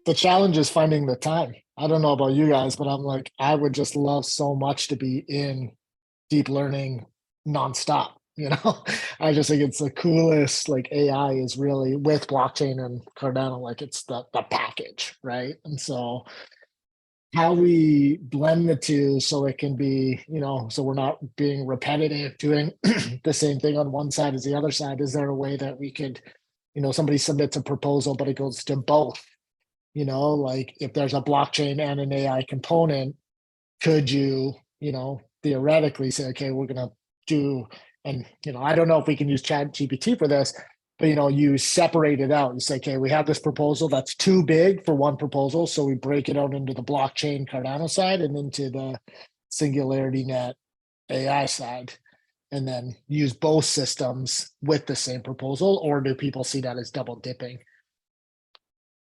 The challenge is finding the time. I don't know about you guys, but I'm like, I would just love so much to be in deep learning nonstop. You know, I just think it's the coolest. Like AI is really with blockchain and Cardano, like it's the package, right? And so how we blend the two so it can be, you know, so we're not being repetitive, doing the same thing on one side as the other side. Is there a way that we could, you know, somebody submits a proposal, but it goes to both? You know, like if there's a blockchain and an AI component, could you, you know, theoretically say, okay, we're going to do, and, you know, I don't know if we can use ChatGPT for this, but, you know, you separate it out. You say, okay, we have this proposal that's too big for one proposal. So we break it out into the blockchain Cardano side and into the Singularity Net AI side, and then use both systems with the same proposal. Or do people see that as double dipping?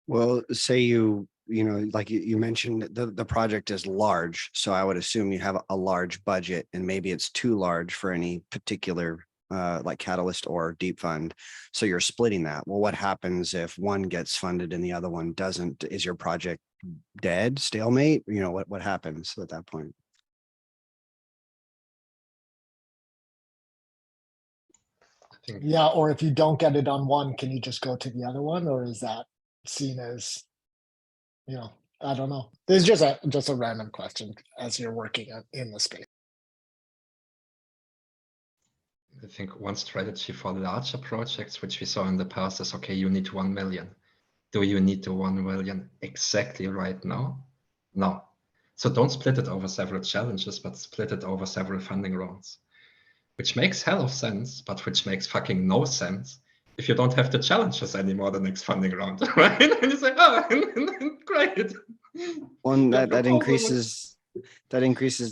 Well, say you know, like you mentioned, the project is large. So I would assume you have a large budget and maybe it's too large for any particular like Catalyst or Deep Fund. So you're splitting that. Well, what happens if one gets funded and the other one doesn't? Is your project dead, stalemate? You know, what happens at that point? Yeah, or if you don't get it on one, can you just go to the other one, or is that seen as, you know, I don't know. This is just a random question as you're working in the space. I think one strategy for larger projects, which we saw in the past, is okay, you need 1 million. Do you need the 1 million exactly right now? No. So don't split it over several challenges, but split it over several funding rounds, which makes hell of sense, but which makes fucking no sense if you don't have the challenges anymore the next funding round, right? And you say, oh, great. Well, that increases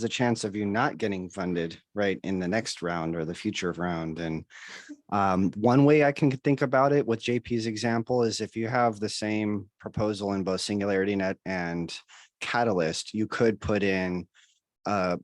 the chance of you not getting funded right in the next round or the future round. And one way I can think about it with JP's example is if you have the same proposal in both Singularity Net and Catalyst, you could put in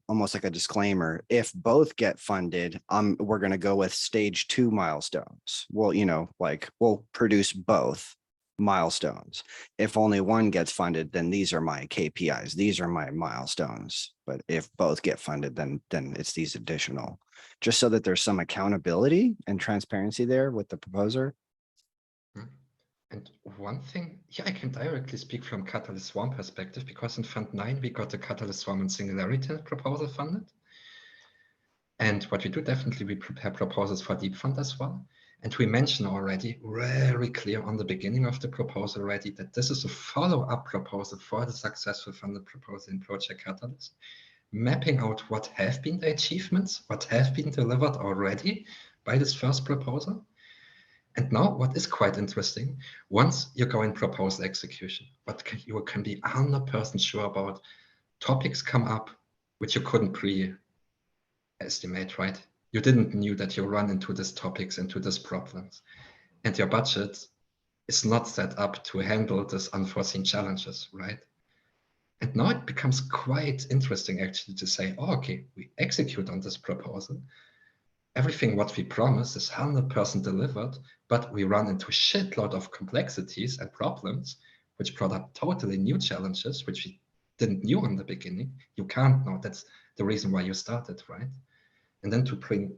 almost like a disclaimer. If both get funded, we're going to go with stage 2 milestones. Well, you know, like we'll produce both milestones. If only one gets funded, then these are my KPIs. These are my milestones. But if both get funded, then it's these additional, just so that there's some accountability and transparency there with the proposer. And one thing, yeah, I can directly speak from Catalyst Swarm perspective, because in Fund 9, we got the Catalyst Swarm and Singularity proposal funded. And what we do, definitely, we prepare proposals for Deep Fund as well. And we mention already very clear on the beginning of the proposal already that this is a follow-up proposal for the successful funded proposal in Project Catalyst, mapping out what have been the achievements, what have been delivered already by this first proposal. And now what is quite interesting, once you go in proposal execution, what you can be 100% sure about, topics come up which you couldn't pre-estimate, right? You didn't knew that you run into these topics, into these problems, and your budget is not set up to handle these unforeseen challenges, right? And now it becomes quite interesting actually to say, oh, okay, we execute on this proposal. Everything what we promise is 100% delivered, but we run into a shitload of complexities and problems, which brought up totally new challenges, which we didn't knew in the beginning. You can't know. That's the reason why you started, right? And then to bring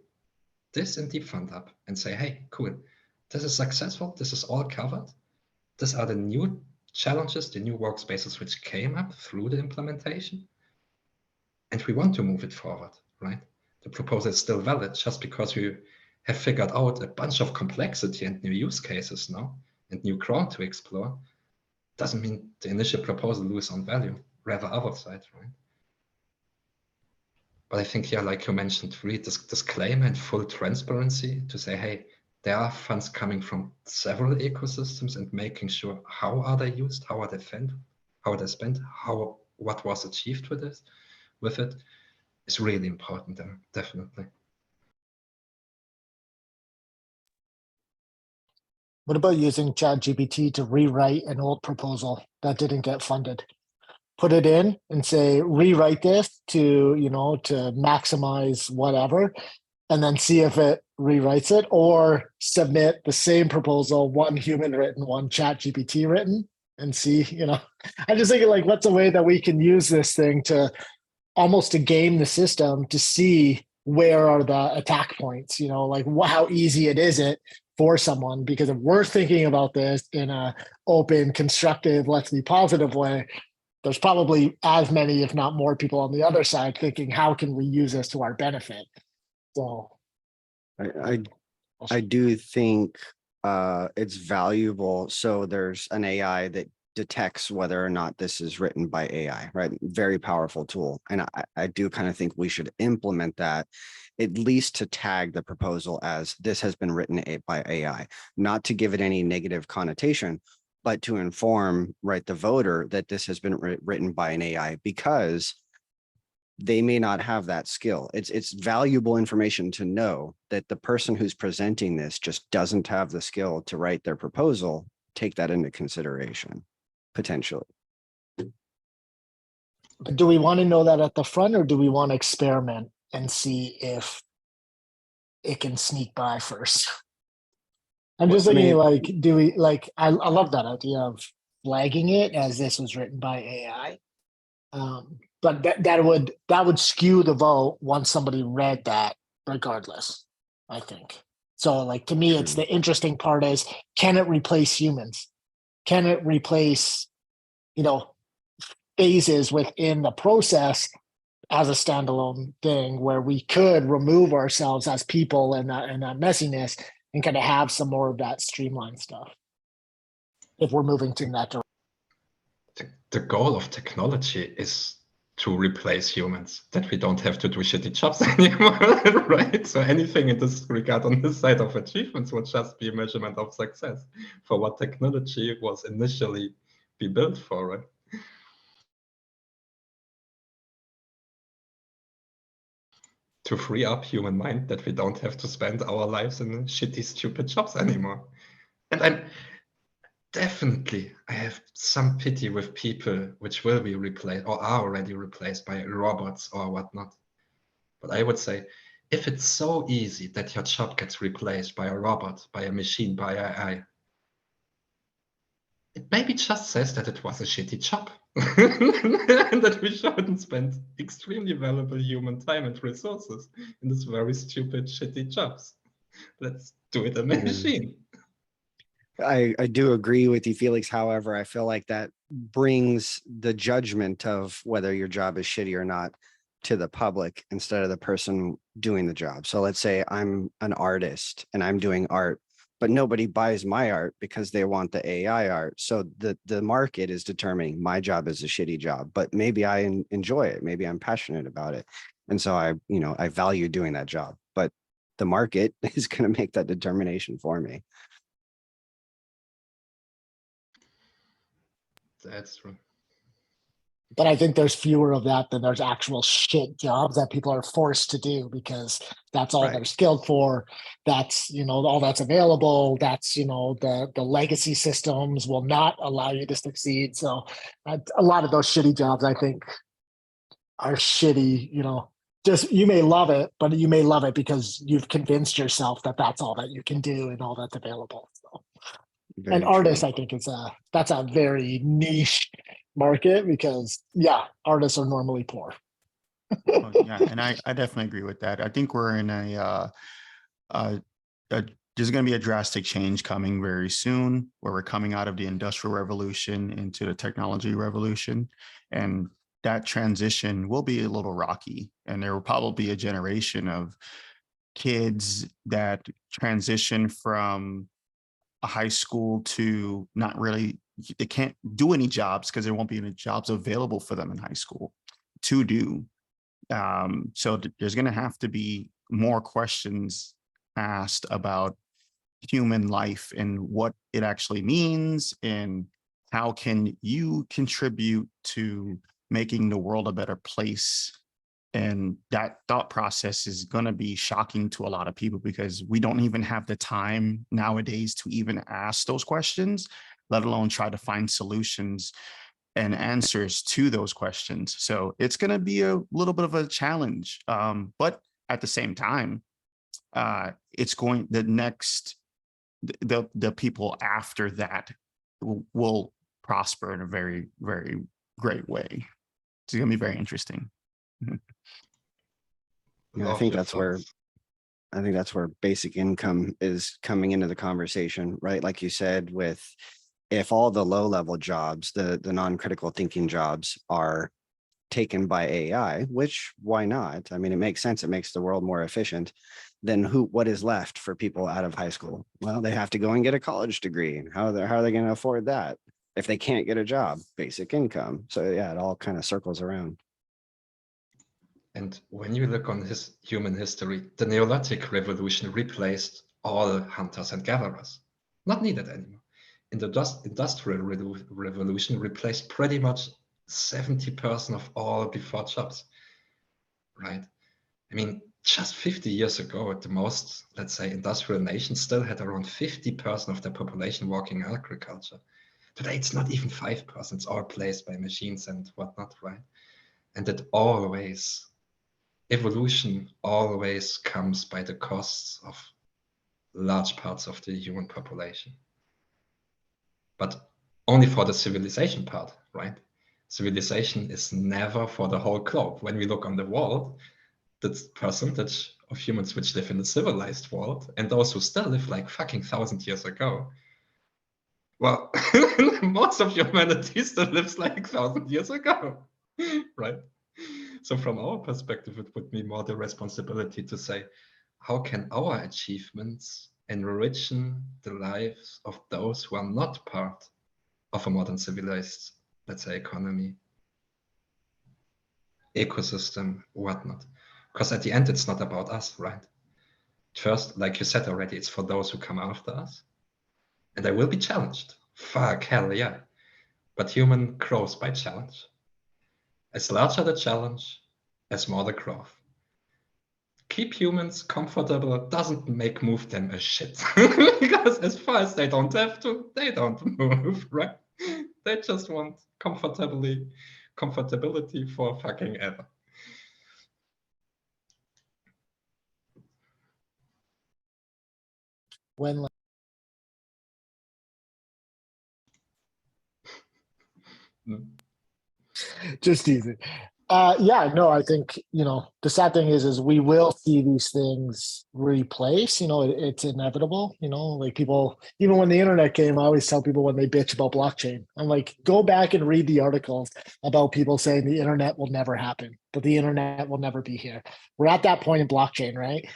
this in Deep Fund up and say, hey, cool, this is successful. This is all covered. These are the new challenges, the new workspaces which came up through the implementation. And we want to move it forward, right? The proposal is still valid just because we have figured out a bunch of complexity and new use cases now and new ground to explore. doesn't mean the initial proposal lose on value, rather other side, right? But I think, yeah, like you mentioned, read this disclaimer and full transparency to say, hey, there are funds coming from several ecosystems, and making sure how are they used, how are they spent, what was achieved with it is really important there, definitely. What about using ChatGPT to rewrite an old proposal that didn't get funded? Put it in and say, rewrite this to, to maximize whatever, and then see if it rewrites it, or submit the same proposal, one human written, one ChatGPT written, and see, I'm just thinking, like, what's a way that we can use this thing to almost to game the system to see where are the attack points, like how easy it is it for someone, because if we're thinking about this in a open, constructive, let's be positive way, there's probably as many, if not more people on the other side thinking, how can we use this to our benefit? So I do think it's valuable. So there's an AI that detects whether or not this is written by AI, right? Very powerful tool. And I do kind of think we should implement that, at least to tag the proposal as this has been written by AI, not to give it any negative connotation, but to inform, right, the voter that this has been written by an AI, because they may not have that skill. It's valuable information to know that the person who's presenting this just doesn't have the skill to write their proposal. Take that into consideration, potentially. But do we want to know that at the front, or do we want to experiment and see if it can sneak by first? I'm just thinking, like, do we, like, I love that idea of flagging it as this was written by AI. But that would skew the vote once somebody read that, regardless, I think. So, like, to me, it's the interesting part is, can it replace humans? Can it replace, phases within the process as a standalone thing, where we could remove ourselves as people and that messiness, and kind of have some more of that streamlined stuff, if we're moving to that direction. The goal of technology is to replace humans, that we don't have to do shitty jobs anymore, right? So anything in this regard on this side of achievements would just be a measurement of success for what technology was initially be built for, right? To free up human mind, that we don't have to spend our lives in shitty, stupid jobs anymore. And I have some pity with people which will be replaced or are already replaced by robots or whatnot. But I would say, if it's so easy that your job gets replaced by a robot, by a machine, by AI, it maybe just says that it was a shitty job and that we shouldn't spend extremely valuable human time and resources in this very stupid, shitty jobs. Let's do it in a machine. I do agree with you, Felix. However, I feel like that brings the judgment of whether your job is shitty or not to the public instead of the person doing the job. So let's say I'm an artist and I'm doing art, but nobody buys my art because they want the AI art. So the market is determining my job is a shitty job, but maybe I enjoy it. Maybe I'm passionate about it. And so I value doing that job, but the market is going to make that determination for me. That's true. But I think there's fewer of that than there's actual shit jobs that people are forced to do, because that's all they're skilled for. That's, all that's available. That's, the legacy systems will not allow you to succeed. So a lot of those shitty jobs, I think, are shitty, just, you may love it, but you may love it because you've convinced yourself that that's all that you can do and all that's available. So. And artists, I think that's a very niche market, because artists are normally poor. Yeah, and I definitely agree with that. I think we're in there's going to be a drastic change coming very soon, where we're coming out of the Industrial Revolution into the technology revolution, and that transition will be a little rocky, and there will probably be a generation of kids that transition from a high school to not really they can't do any jobs because there won't be any jobs available for them in high school to do. So there's going to have to be more questions asked about human life and what it actually means, and how can you contribute to making the world a better place. And that thought process is going to be shocking to a lot of people, because we don't even have the time nowadays to even ask those questions, let alone try to find solutions and answers to those questions. So it's going to be a little bit of a challenge. But at the same time, it's going, the people after that will prosper in a very, very great way. It's going to be very interesting. Yeah, I Love think your that's where thoughts. I think that's where basic income is coming into the conversation, right? Like you said, with if all the low level jobs, the non-critical thinking jobs are taken by AI, which why not? I mean, it makes sense. It makes the world more efficient. Then what is left for people out of high school? Well, they have to go and get a college degree. How are they going to afford that if they can't get a job? Basic income. So yeah, it all kind of circles around. And when you look on human history, the Neolithic revolution replaced all hunters and gatherers. Not needed anymore. In the Industrial Revolution replaced pretty much 70% of all before jobs, right? I mean, just 50 years ago, the most, let's say, industrial nations still had around 50% of their population working in agriculture. Today, it's not even 5%. It's all placed by machines and whatnot, right? And that always, evolution always comes by the costs of large parts of the human population. But only for the civilization part, right? Civilization is never for the whole globe. When we look on the world, the percentage of humans which live in the civilized world and those who still live like fucking 1,000 years ago, well, most of humanity still lives like 1,000 years ago, right? So from our perspective, it would be more the responsibility to say, how can our achievements enrich the lives of those who are not part of a modern civilized, let's say, economy, ecosystem, whatnot? Because at the end, it's not about us, right? First, like you said already, it's for those who come after us. And they will be challenged. Fuck, hell yeah. But human grows by challenge. As larger the challenge, as more the growth. Keep humans comfortable doesn't move them a shit. Because as far as they don't have to, they don't move, right? They just want comfortability for fucking ever. When just easy. Yeah, no, I think, the sad thing is we will see these things replace, it's inevitable, like people, even when the internet came, I always tell people when they bitch about blockchain, I'm like, go back and read the articles about people saying the internet will never happen, that the internet will never be here. We're at that point in blockchain, right?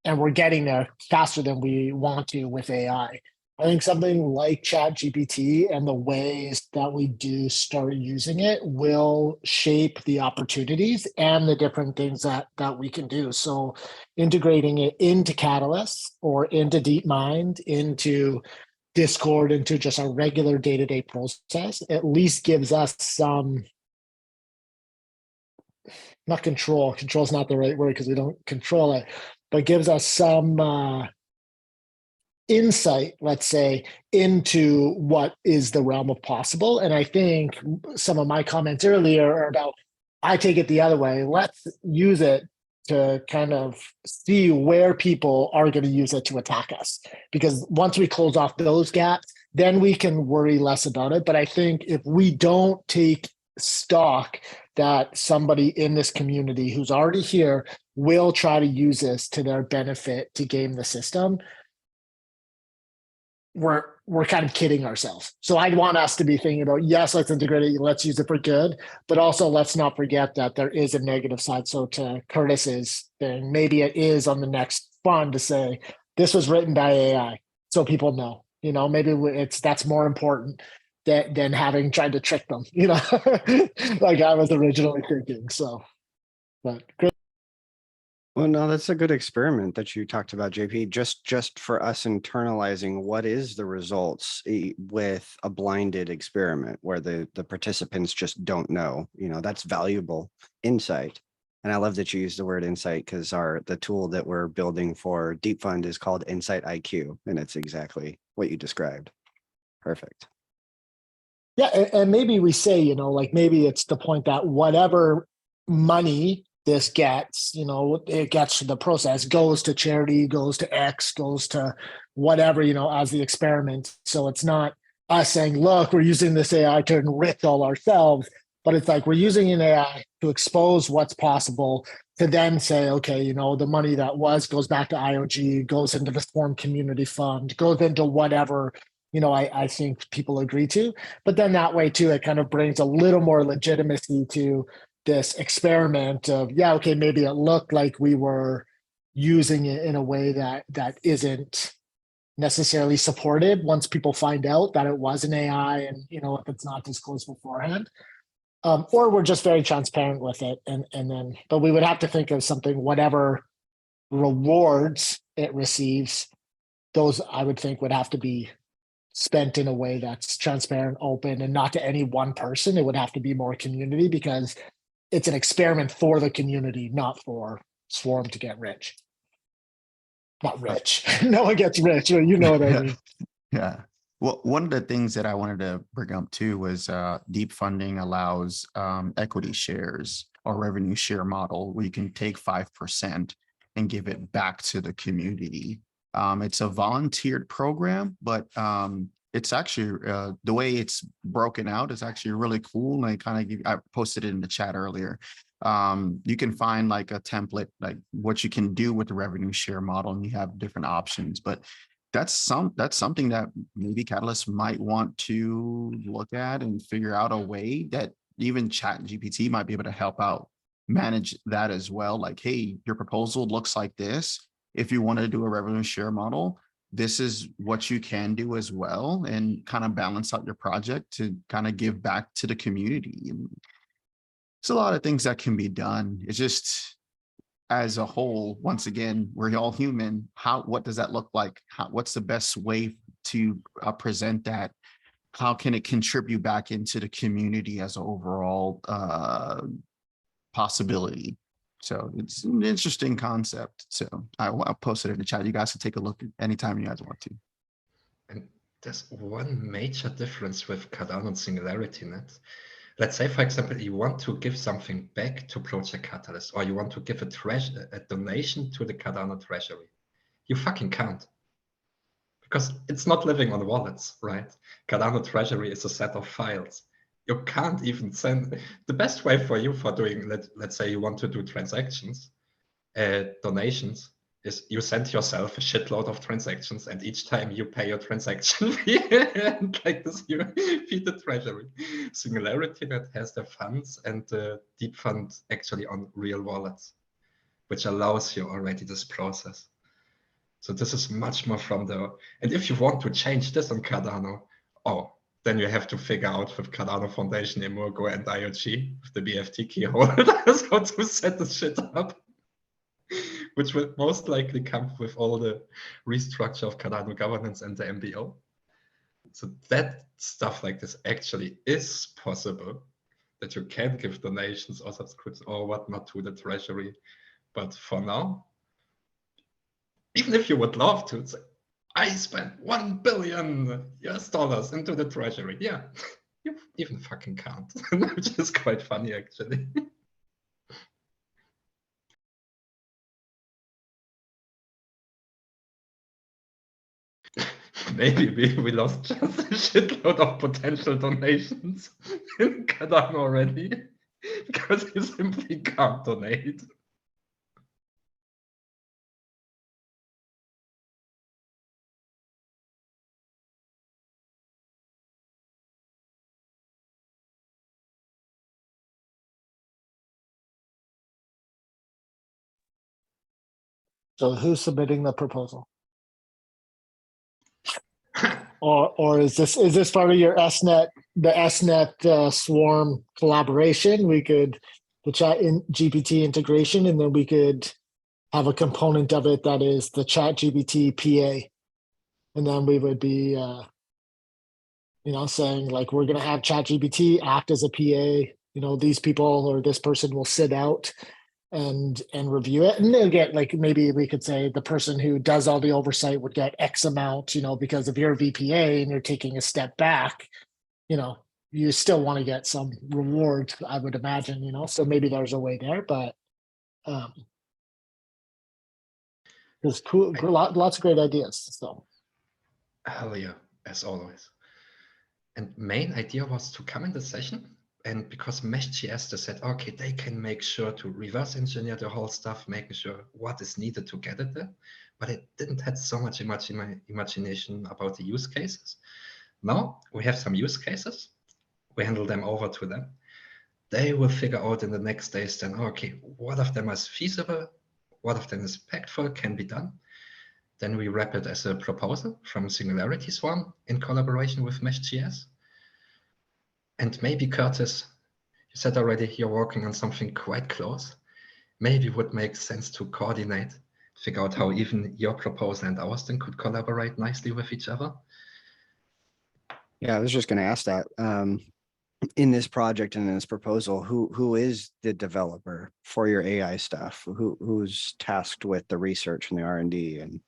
And we're getting there faster than we want to with AI. I think something like ChatGPT and the ways that we do start using it will shape the opportunities and the different things that we can do. So integrating it into Catalyst or into DeepMind, into Discord, into just our regular day-to-day process, at least gives us some, not control, control is not the right word because we don't control it, but gives us some insight, let's say, into what is the realm of possible. And I think some of my comments earlier are about, I take it the other way. Let's use it to kind of see where people are going to use it to attack us. Because once we close off those gaps, then we can worry less about it. But I think if we don't take stock that somebody in this community who's already here will try to use this to their benefit to game the system, we're kind of kidding ourselves. So I'd want us to be thinking about, yes, let's integrate it, let's use it for good, but also let's not forget that there is a negative side. So to Curtis's thing, maybe it is on the next fund to say, this was written by AI, so people know, maybe that's more important than having tried to trick them, you know, like I was originally thinking. So, but great. Well, no, that's a good experiment that you talked about, JP. Just for us internalizing what is the results with a blinded experiment where the participants just don't know. You know, that's valuable insight. And I love that you use the word insight because the tool that we're building for Deepfund is called Insight IQ, and it's exactly what you described. Perfect. Yeah, and maybe we say, you know, like maybe it's the point that whatever money this gets, you know, it gets to the process, goes to charity, goes to X, goes to whatever, you know, as the experiment. So it's not us saying, look, we're using this AI to enrich all ourselves, but it's like we're using an AI to expose what's possible, to then say, okay, you know, the money that goes back to IOG, goes into the Swarm Community Fund, goes into whatever, you know, I think people agree to. But then that way too, it kind of brings a little more legitimacy to this experiment of, yeah, okay, maybe it looked like we were using it in a way that isn't necessarily supported once people find out that it was an AI, and you know, if it's not disclosed beforehand. Or we're just very transparent with it, and then, but we would have to think of something, whatever rewards it receives, those I would think would have to be spent in a way that's transparent, open, and not to any one person. It would have to be more community, because it's an experiment for the community, not for Swarm to get rich. Not rich. No one gets rich. You know what I mean? Yeah. Well, one of the things that I wanted to bring up too was deep funding allows equity shares or revenue share model where you can take 5% and give it back to the community. It's a volunteered program, but it's actually the way it's broken out is actually really cool. And I posted it in the chat earlier. You can find like a template, like what you can do with the revenue share model, and you have different options. But that's something that maybe Catalyst might want to look at and figure out a way that even ChatGPT might be able to help out manage that as well. Like, hey, your proposal looks like this. If you want to do a revenue share model, this is what you can do as well, and kind of balance out your project to kind of give back to the community. And it's a lot of things that can be done. It's just, as a whole, once again, we're all human. What does that look like? What's the best way to present that? How can it contribute back into the community as an overall possibility? So it's an interesting concept. So I'll post it in the chat. You guys can take a look anytime you guys want to. And there's one major difference with Cardano and Singularity Net. Let's say, for example, you want to give something back to Project Catalyst, or you want to give a donation to the Cardano treasury. You fucking can't. Because it's not living on wallets, right? Cardano treasury is a set of files. You can't even send. The best way for you for doing, let's say you want to do transactions, donations, is you send yourself a shitload of transactions, and each time you pay your transaction fee, and like this you feed the treasury. Singularity Net has the funds and the deep fund actually on real wallets, which allows you already this process. So this is much more from and if you want to change this on Cardano, then you have to figure out with Cardano Foundation, Emurgo, and IOG, with the BFT key holders, how to set this shit up, which will most likely come with all the restructure of Cardano governance and the MBO. So that stuff like this actually is possible, that you can give donations or subscriptions or whatnot to the treasury. But for now, even if you would love to, say, I spent $1 billion into the treasury. Yeah, you even fucking can't, which is quite funny actually. Maybe we lost just a shitload of potential donations in Cardano already, because you simply can't donate. So who's submitting the proposal? Or is this part of your SNet, the SNet Swarm collaboration? We could the chat in GPT integration, and then we could have a component of it that is the ChatGPT PA, and then we would be saying like we're going to have ChatGPT act as a PA. These people or this person will sit out and review it, and they'll get, like, maybe we could say the person who does all the oversight would get X amount, because if you're a VPA and you're taking a step back, you still want to get some reward, I would imagine, so maybe there's a way there, but there's lots of great ideas. So Hell yeah, as always. And main idea was to come in the session, and because Mesh.js, they said, okay, they can make sure to reverse engineer the whole stuff, making sure what is needed to get it there. But it didn't have so much imagination about the use cases. Now we have some use cases. We handle them over to them. They will figure out in the next days then, okay, what of them is feasible? What of them is impactful, can be done? Then we wrap it as a proposal from Singularity Swarm in collaboration with Mesh.js. And maybe, Curtis, you said already you're working on something quite close. Maybe it would make sense to coordinate, figure out how even your proposal and ours then could collaborate nicely with each other. Yeah, I was just going to ask that. In this project and in this proposal, who is the developer for your AI stuff? Who's tasked with the research and the R&D and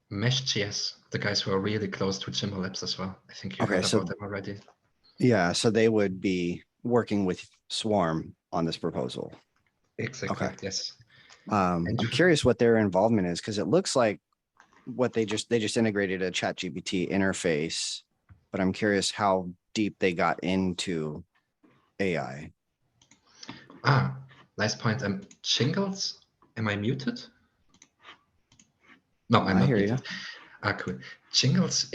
Mesh.js, the guys who are really close to Jimbo Labs as well. I think you heard about them already. Yeah, so they would be working with Swarm on this proposal. Exactly. Okay. Yes. I'm curious what their involvement is, because it looks like what they just integrated a ChatGPT interface, but I'm curious how deep they got into AI. Nice point. Jingles, am I muted? No, I'm I not hear muted. you. Cool. Jingles,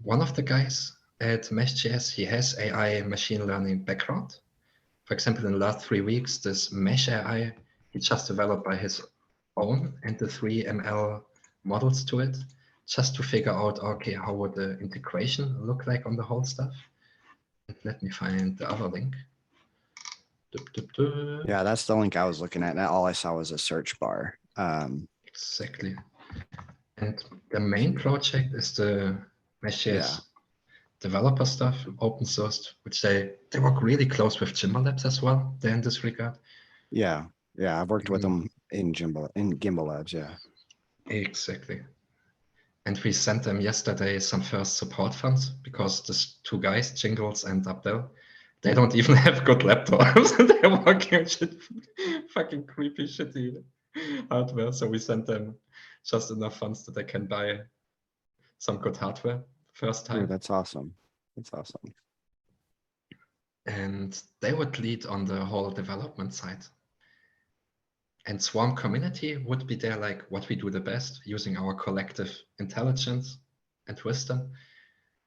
one of the guys at Mesh.js, he has AI machine learning background. For example, in the last 3 weeks, this Mesh AI, he just developed by his own and the 3 ML models to it, just to figure out, okay, how would the integration look like on the whole stuff? Let me find the other link. Yeah, that's the link I was looking at. All I saw was a search bar. Exactly. And the main project is the Mesh.js developer stuff, open sourced, which they work really close with Jimbo Labs as well. They're in this regard. Yeah, I've worked with them in Gimbal Labs. Yeah, exactly. And we sent them yesterday some first support funds because these 2 guys, Jingles and Abdel, they don't even have good laptops. They're working on fucking creepy, shitty hardware. So we sent them just enough funds that they can buy some good hardware first time. Ooh, that's awesome. That's awesome. And they would lead on the whole development side. And Swarm community would be there, like what we do the best, using our collective intelligence and wisdom,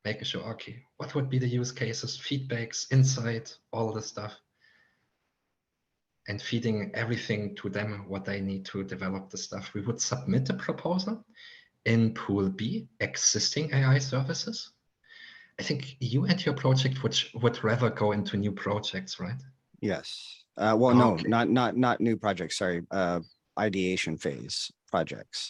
making sure, okay, what would be the use cases, feedbacks, insight, all the stuff, and feeding everything to them, what they need to develop the stuff. We would submit a proposal in Pool B, existing AI services. I think you and your project would rather go into new projects, right? Yes. Well, no, not new projects. Sorry, ideation phase projects.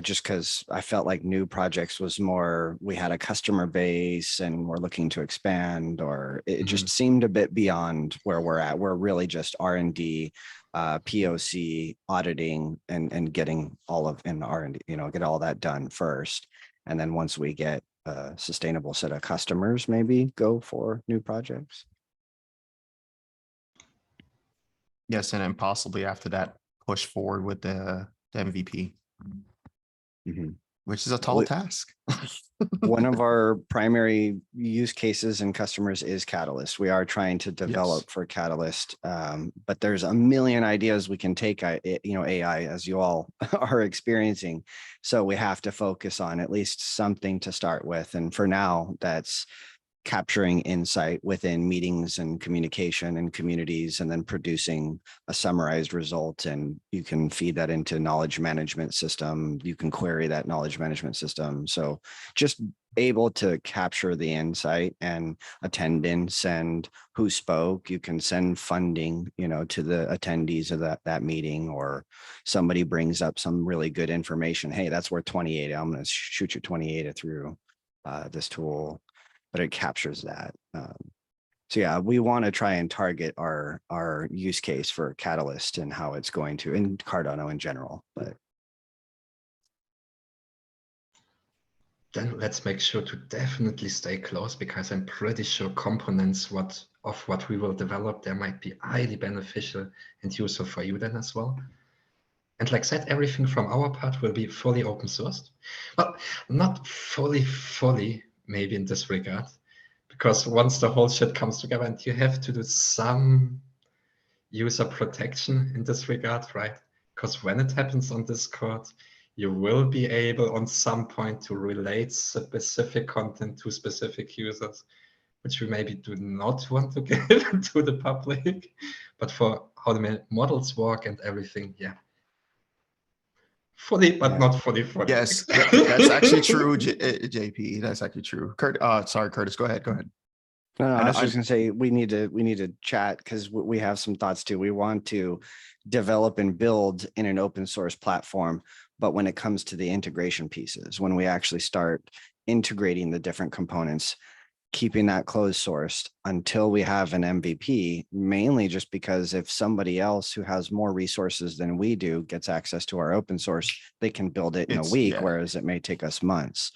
Just because I felt like new projects was more, we had a customer base and we're looking to expand, or it just seemed a bit beyond where we're at. We're really just R&D, POC, auditing, and getting all of in R&D, get all that done first. And then once we get a sustainable set of customers, maybe go for new projects. Yes, and then possibly after that, push forward with the MVP, which is a tall task. One of our primary use cases and customers is Catalyst. We are trying to develop for Catalyst, but there's a million ideas we can take, AI, as you all are experiencing. So we have to focus on at least something to start with. And for now, that's capturing insight within meetings and communication and communities, and then producing a summarized result. And you can feed that into knowledge management system. You can query that knowledge management system. So just able to capture the insight and attendance and who spoke. You can send funding, you know, to the attendees of that meeting, or somebody brings up some really good information. Hey, that's worth 28. I'm going to shoot you 28 through this tool. But it captures that. So yeah, we want to try and target our use case for Catalyst and how it's going to, in Cardano in general. But then let's make sure to definitely stay close, because I'm pretty sure components of what we will develop there might be highly beneficial and useful for you then as well. And like I said, everything from our part will be fully open sourced. Well, not fully, maybe in this regard, because once the whole shit comes together, and you have to do some user protection in this regard, right? Because when it happens on Discord, you will be able on some point to relate specific content to specific users, which we maybe do not want to give to the public. But for how the models work and everything, yeah. Fully, but not fully. Yes, that's actually true, JP. That's actually true. Sorry, Curtis, go ahead. no, I was just gonna say we need to chat, because we have some thoughts too. We want to develop and build in an open source platform, but when it comes to the integration pieces, when we actually start integrating the different components, keeping that closed sourced until we have an MVP, mainly just because if somebody else who has more resources than we do gets access to our open source, they can build it in a week, whereas it may take us months.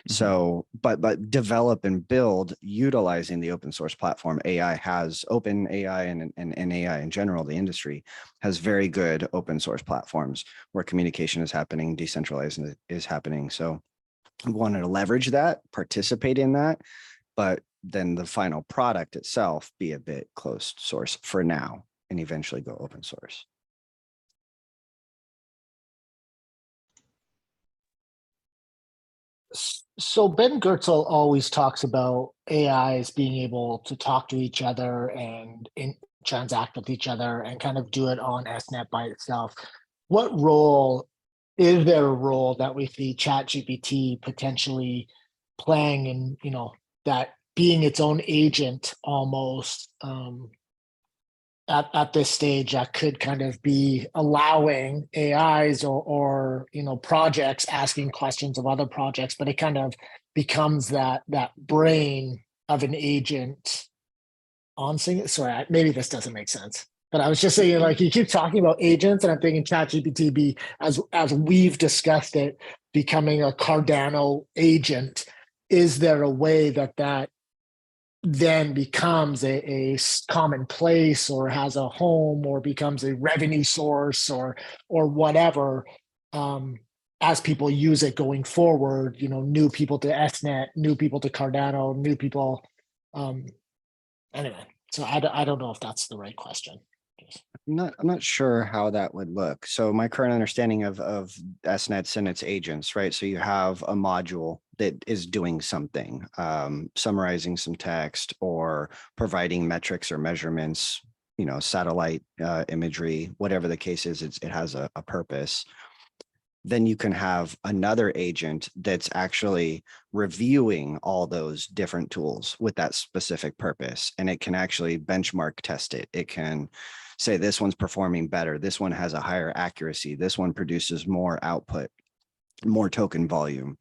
So, but develop and build utilizing the open source platform. AI has open AI and AI in general, the industry has very good open source platforms where communication is happening, decentralizing is happening. So we wanted to leverage that, participate in that, but then the final product itself be a bit closed source for now and eventually go open source. So Ben Goertzel always talks about AIs being able to talk to each other and transact with each other and kind of do it on SNet by itself. What role is there a role that we see ChatGPT potentially playing in, you know, that being its own agent almost at this stage that could kind of be allowing AIs or you know, projects asking questions of other projects, but it kind of becomes that brain of an agent on Singularity. Sorry, maybe this doesn't make sense. But I was just saying, like, you keep talking about agents, and I'm thinking ChatGPT be, as we've discussed it, becoming a Cardano agent. Is there a way that then becomes a commonplace, or has a home, or becomes a revenue source, or whatever, as people use it going forward? You know, new people to SNet, new people to Cardano, new people. Anyway, so I don't know if that's the right question. I'm not sure how that would look. So my current understanding of SNets and its agents, right? So you have a module that is doing something, summarizing some text or providing metrics or measurements, you know, satellite imagery, whatever the case is, it has a purpose. Then you can have another agent that's actually reviewing all those different tools with that specific purpose. And it can actually benchmark test it. It can say this one's performing better. This one has a higher accuracy. This one produces more output, more token volume.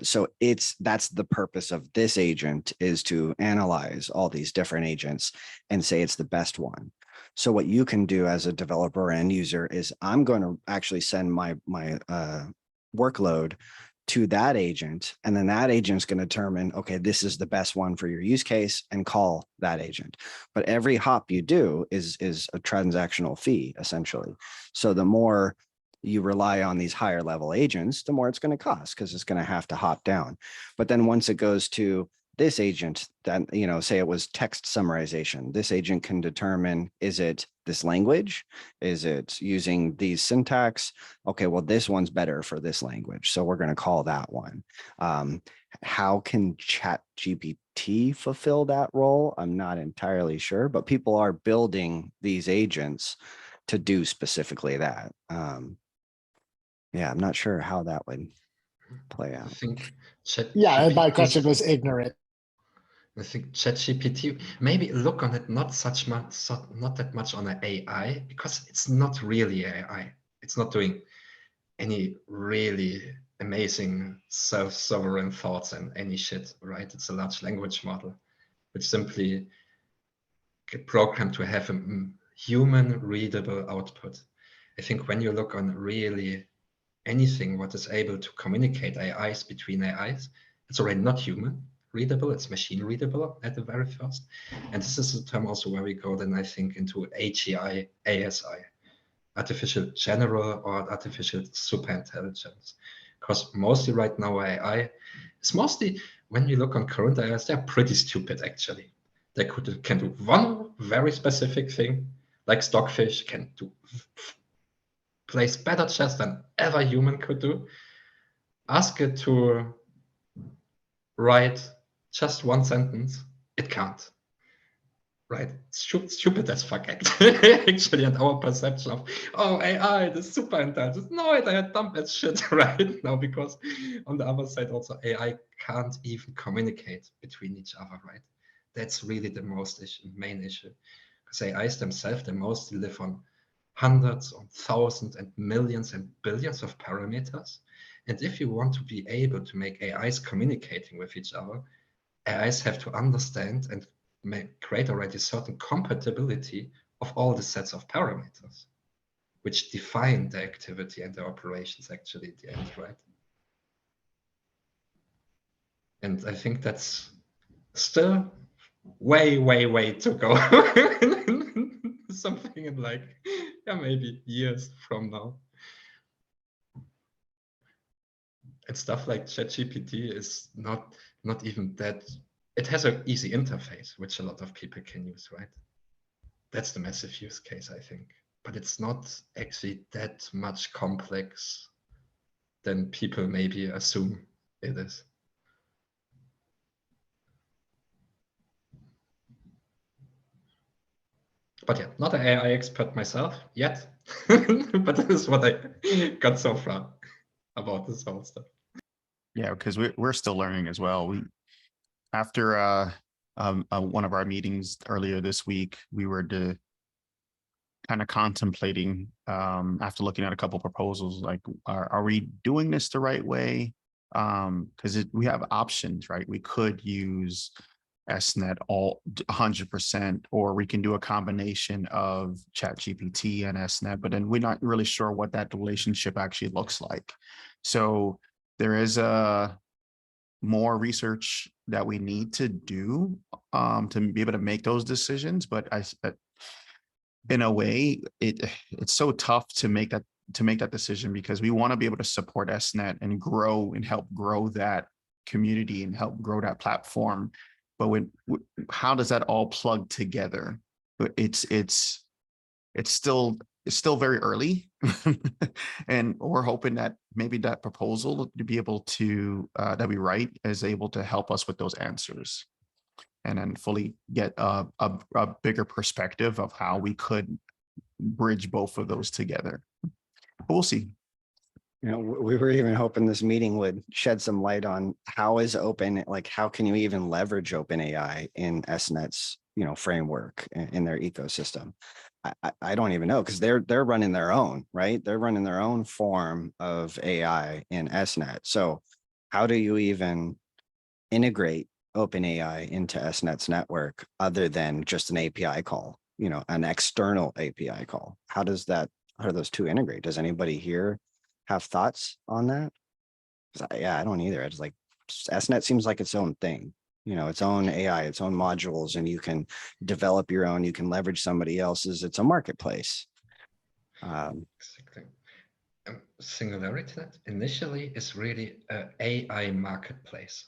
So that's the purpose of this agent, is to analyze all these different agents and say it's the best one. So what you can do as a developer or end user is, I'm going to actually send my workload to that agent, and then that agent's going to determine, okay, this is the best one for your use case, and call that agent. But every hop you do is a transactional fee, essentially. So the more you rely on these higher level agents, the more it's going to cost, because it's going to have to hop down. But then once it goes to this agent that, say it was text summarization, this agent can determine, is it this language? Is it using these syntax? Okay, well, this one's better for this language, so we're going to call that one. How can ChatGPT fulfill that role? I'm not entirely sure, but people are building these agents to do specifically that. Yeah, I'm not sure how that would play I out. think Yeah, my ChatGPT question was ignorant. I think ChatGPT, maybe look on it not that much on an AI, because it's not really AI. It's not doing any really amazing self-sovereign thoughts and any shit, right? It's a large language model, which simply get programmed to have a human readable output. I think when you look on really anything what is able to communicate AIs between AIs, it's already not human readable, it's machine readable at the very first. And this is the term also where we go then, I think, into AGI, ASI, artificial general or artificial superintelligence. Because mostly right now AI is mostly, when we look on current AIs, they're pretty stupid actually. They can do one very specific thing, like Stockfish can do plays better chess than ever human could do. Ask it to write just one sentence, it can't. Right? Stupid as fuck, actually, and our perception of, oh, AI, the super intelligence. No, they are dumb as shit right now, because on the other side, also, AI can't even communicate between each other, right? That's really the main issue. Because AIs themselves, they mostly live on hundreds or thousands and millions and billions of parameters. And if you want to be able to make AIs communicating with each other, AIs have to understand and create already certain compatibility of all the sets of parameters, which define the activity and the operations actually at the end, right? And I think that's still way, way, way to go. Something in like, yeah, maybe years from now. And stuff like ChatGPT is not even that. It has an easy interface, which a lot of people can use, right? That's the massive use case, I think. But it's not actually that much complex than people maybe assume it is. But yeah, not an AI expert myself yet, but this is what I got so far about this whole stuff. Yeah, because we're still learning as well. After one of our meetings earlier this week, we were kind of contemplating, after looking at a couple proposals, like, are we doing this the right way? Because we have options, right? We could use SNet all 100%, or we can do a combination of ChatGPT and SNet, but then we're not really sure what that relationship actually looks like. So there is more research that we need to do to be able to make those decisions. But in a way, it's so tough to make that decision, because we want to be able to support SNet and grow and help grow that community and help grow that platform. But how does that all plug together? It's still very early, and we're hoping that maybe that proposal to be able to that we write is able to help us with those answers, and then fully get a bigger perspective of how we could bridge both of those together. But we'll see. We were even hoping this meeting would shed some light on how is open, like how can you even leverage OpenAI in SNet's framework in their ecosystem. I don't even know, because they're running their own, right? They're running their own form of AI in SNet. So how do you even integrate OpenAI into SNet's network other than just an API call, an external API call? How do those two integrate? Does anybody here have thoughts on that? I don't either. It's like SNet seems like its own thing, its own AI, its own modules, and you can develop your own, you can leverage somebody else's. It's a marketplace. Exactly. Singularity initially is really an AI marketplace.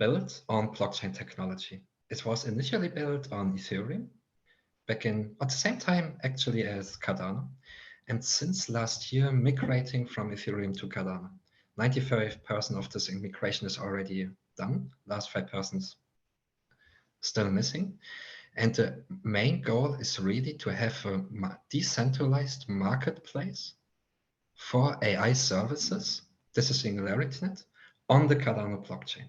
built on blockchain technology. It was initially built on Ethereum back in at the same time actually as Cardano. And since last year, migrating from Ethereum to Cardano. 95% of this migration is already done. Last 5% still missing. And the main goal is really to have a decentralized marketplace for AI services. This is SingularityNet on the Cardano blockchain.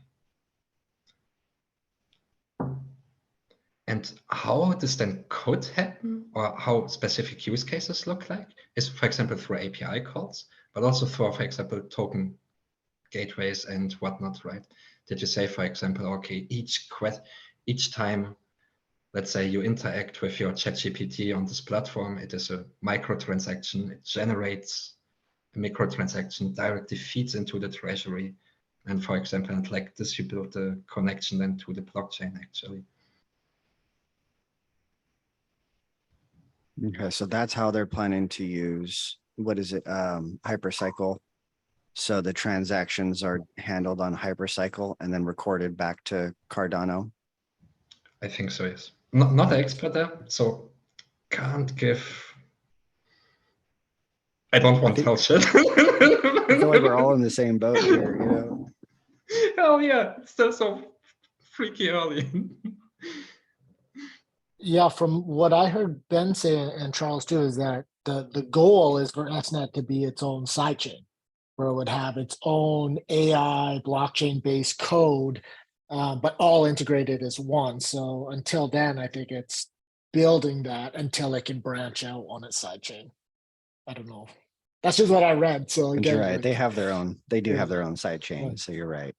And how this then could happen, or how specific use cases look like, is, for example, through API calls, but also for example, token gateways and whatnot, right? Did you say, for example, okay, each time, let's say you interact with your ChatGPT on this platform, it is a microtransaction, it generates a microtransaction, directly feeds into the treasury. And for example, and like this, you build a connection then to the blockchain actually. Okay, so that's how they're planning to use, what is it, Hypercycle. So the transactions are handled on Hypercycle and then recorded back to Cardano. I think so, yes. Not an expert there, so can't give. I don't want to tell shit. I feel like we're all in the same boat here, you know? Oh yeah, it's still so freaky early. Yeah, from what I heard Ben say and Charles too, is that the goal is for SNet to be its own sidechain, where it would have its own AI blockchain-based code, but all integrated as one. So until then, I think it's building that until it can branch out on its sidechain. I don't know. That's just what I read. So And again, you're right, like, they have their own, they do Yeah. have their own side chain, Right. so you're right.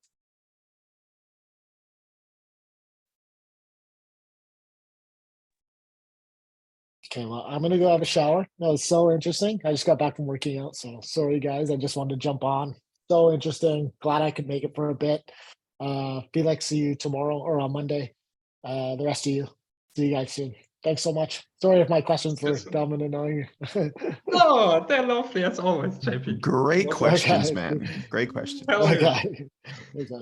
okay, well, I'm gonna go have a shower. That was so interesting. I just got back from working out, so sorry guys. I just wanted to jump on. So interesting. Glad I could make it for a bit. Felix, see you tomorrow or on Monday. The rest of you, see you guys soon. Thanks so much. Sorry if my questions were dumb and annoying. No, they're lovely as always, JP. Great Okay. questions, man. Great questions. Hell yeah. Okay. Okay.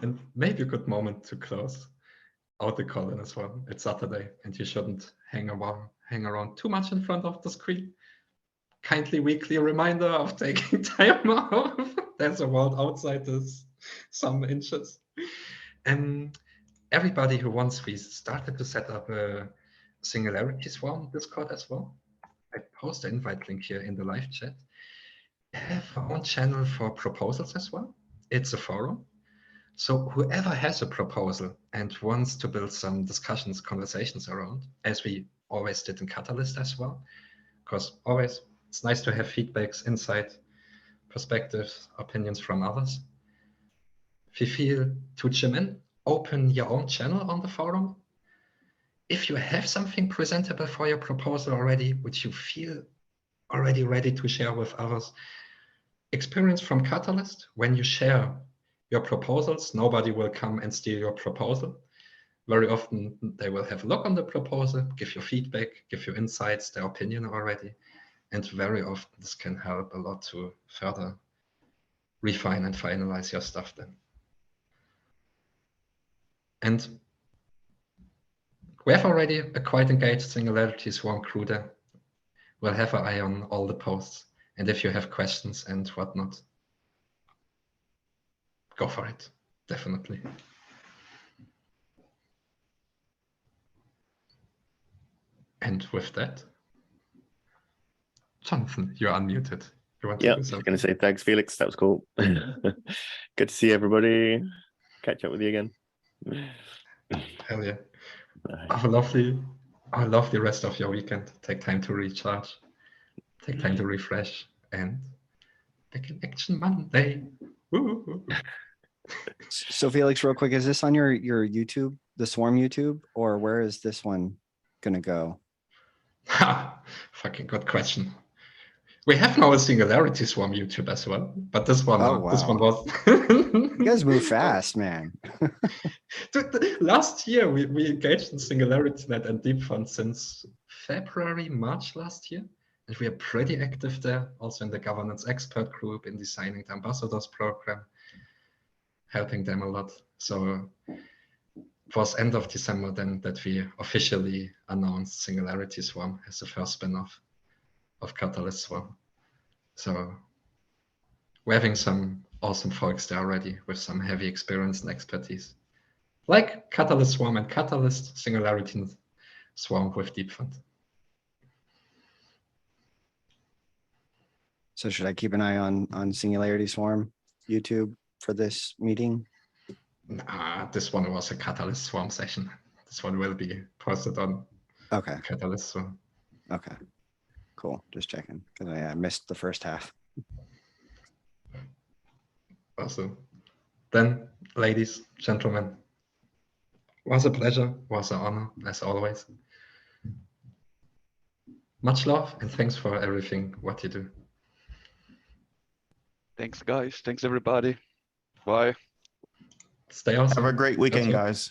And maybe a good moment to close out the call in as well. It's Saturday and you shouldn't hang around too much in front of the screen. Kindly weekly reminder of taking time off. There's a world outside this, some inches. And everybody who wants, we started to set up a Singularity Swarm Discord as well. I post the invite link here in the live chat. We have our own channel for proposals as well. It's a forum. So whoever has a proposal and wants to build some discussions, conversations around, as we always did in Catalyst as well, because always it's nice to have feedbacks, insight, perspectives, opinions from others. If you feel to chime in, open your own channel on the forum. If you have something presentable for your proposal already, which you feel already ready to share with others, experience from Catalyst, when you share your proposals, nobody will come and steal your proposal. Very often they will have a look on the proposal, give you feedback, give you insights, their opinion already. And very often this can help a lot to further refine and finalize your stuff then. And we have already a quite engaged Singularity Swarm crew there. We'll have an eye on all the posts. And if you have questions and whatnot, go for it, definitely. And with that, Jonathan, you're unmuted. You want to Yeah, do just something? going to say thanks, Felix. That was cool. Good to see everybody. Catch up with you again. Hell yeah. Bye. Have a lovely rest of your weekend. Take time to recharge. Take time to refresh. And back in action Monday. Woo. So Felix, real quick, is this on your YouTube, the Swarm YouTube, or where is this one gonna go? Ha! Fucking good question. We have now a Singularity Swarm YouTube as well, but this one, Oh, this one wow. was. You guys move fast, man. Dude, last year we engaged in SingularityNet and Deepfund since February, March last year, and we are pretty active there, also in the governance expert group, in designing the ambassadors program. helping them a lot. So it was end of December then that we officially announced Singularity Swarm as the first spin-off of Catalyst Swarm. So we're having some awesome folks there already with some heavy experience and expertise. Like Catalyst Swarm and Catalyst, Singularity Swarm with Deepfund. So should I keep an eye on Singularity Swarm YouTube for this meeting? Nah, this one was a Catalyst Swarm session. This one will be posted on Okay, Catalyst Swarm. okay. Cool, just checking, because I missed the first half. Awesome. Then, ladies, gentlemen, was a pleasure, was an honor, as always. Much love and thanks for everything, what you do. Thanks, guys. Thanks, everybody. Bye. Stay awesome. Have a great weekend, Ciao, ciao. guys.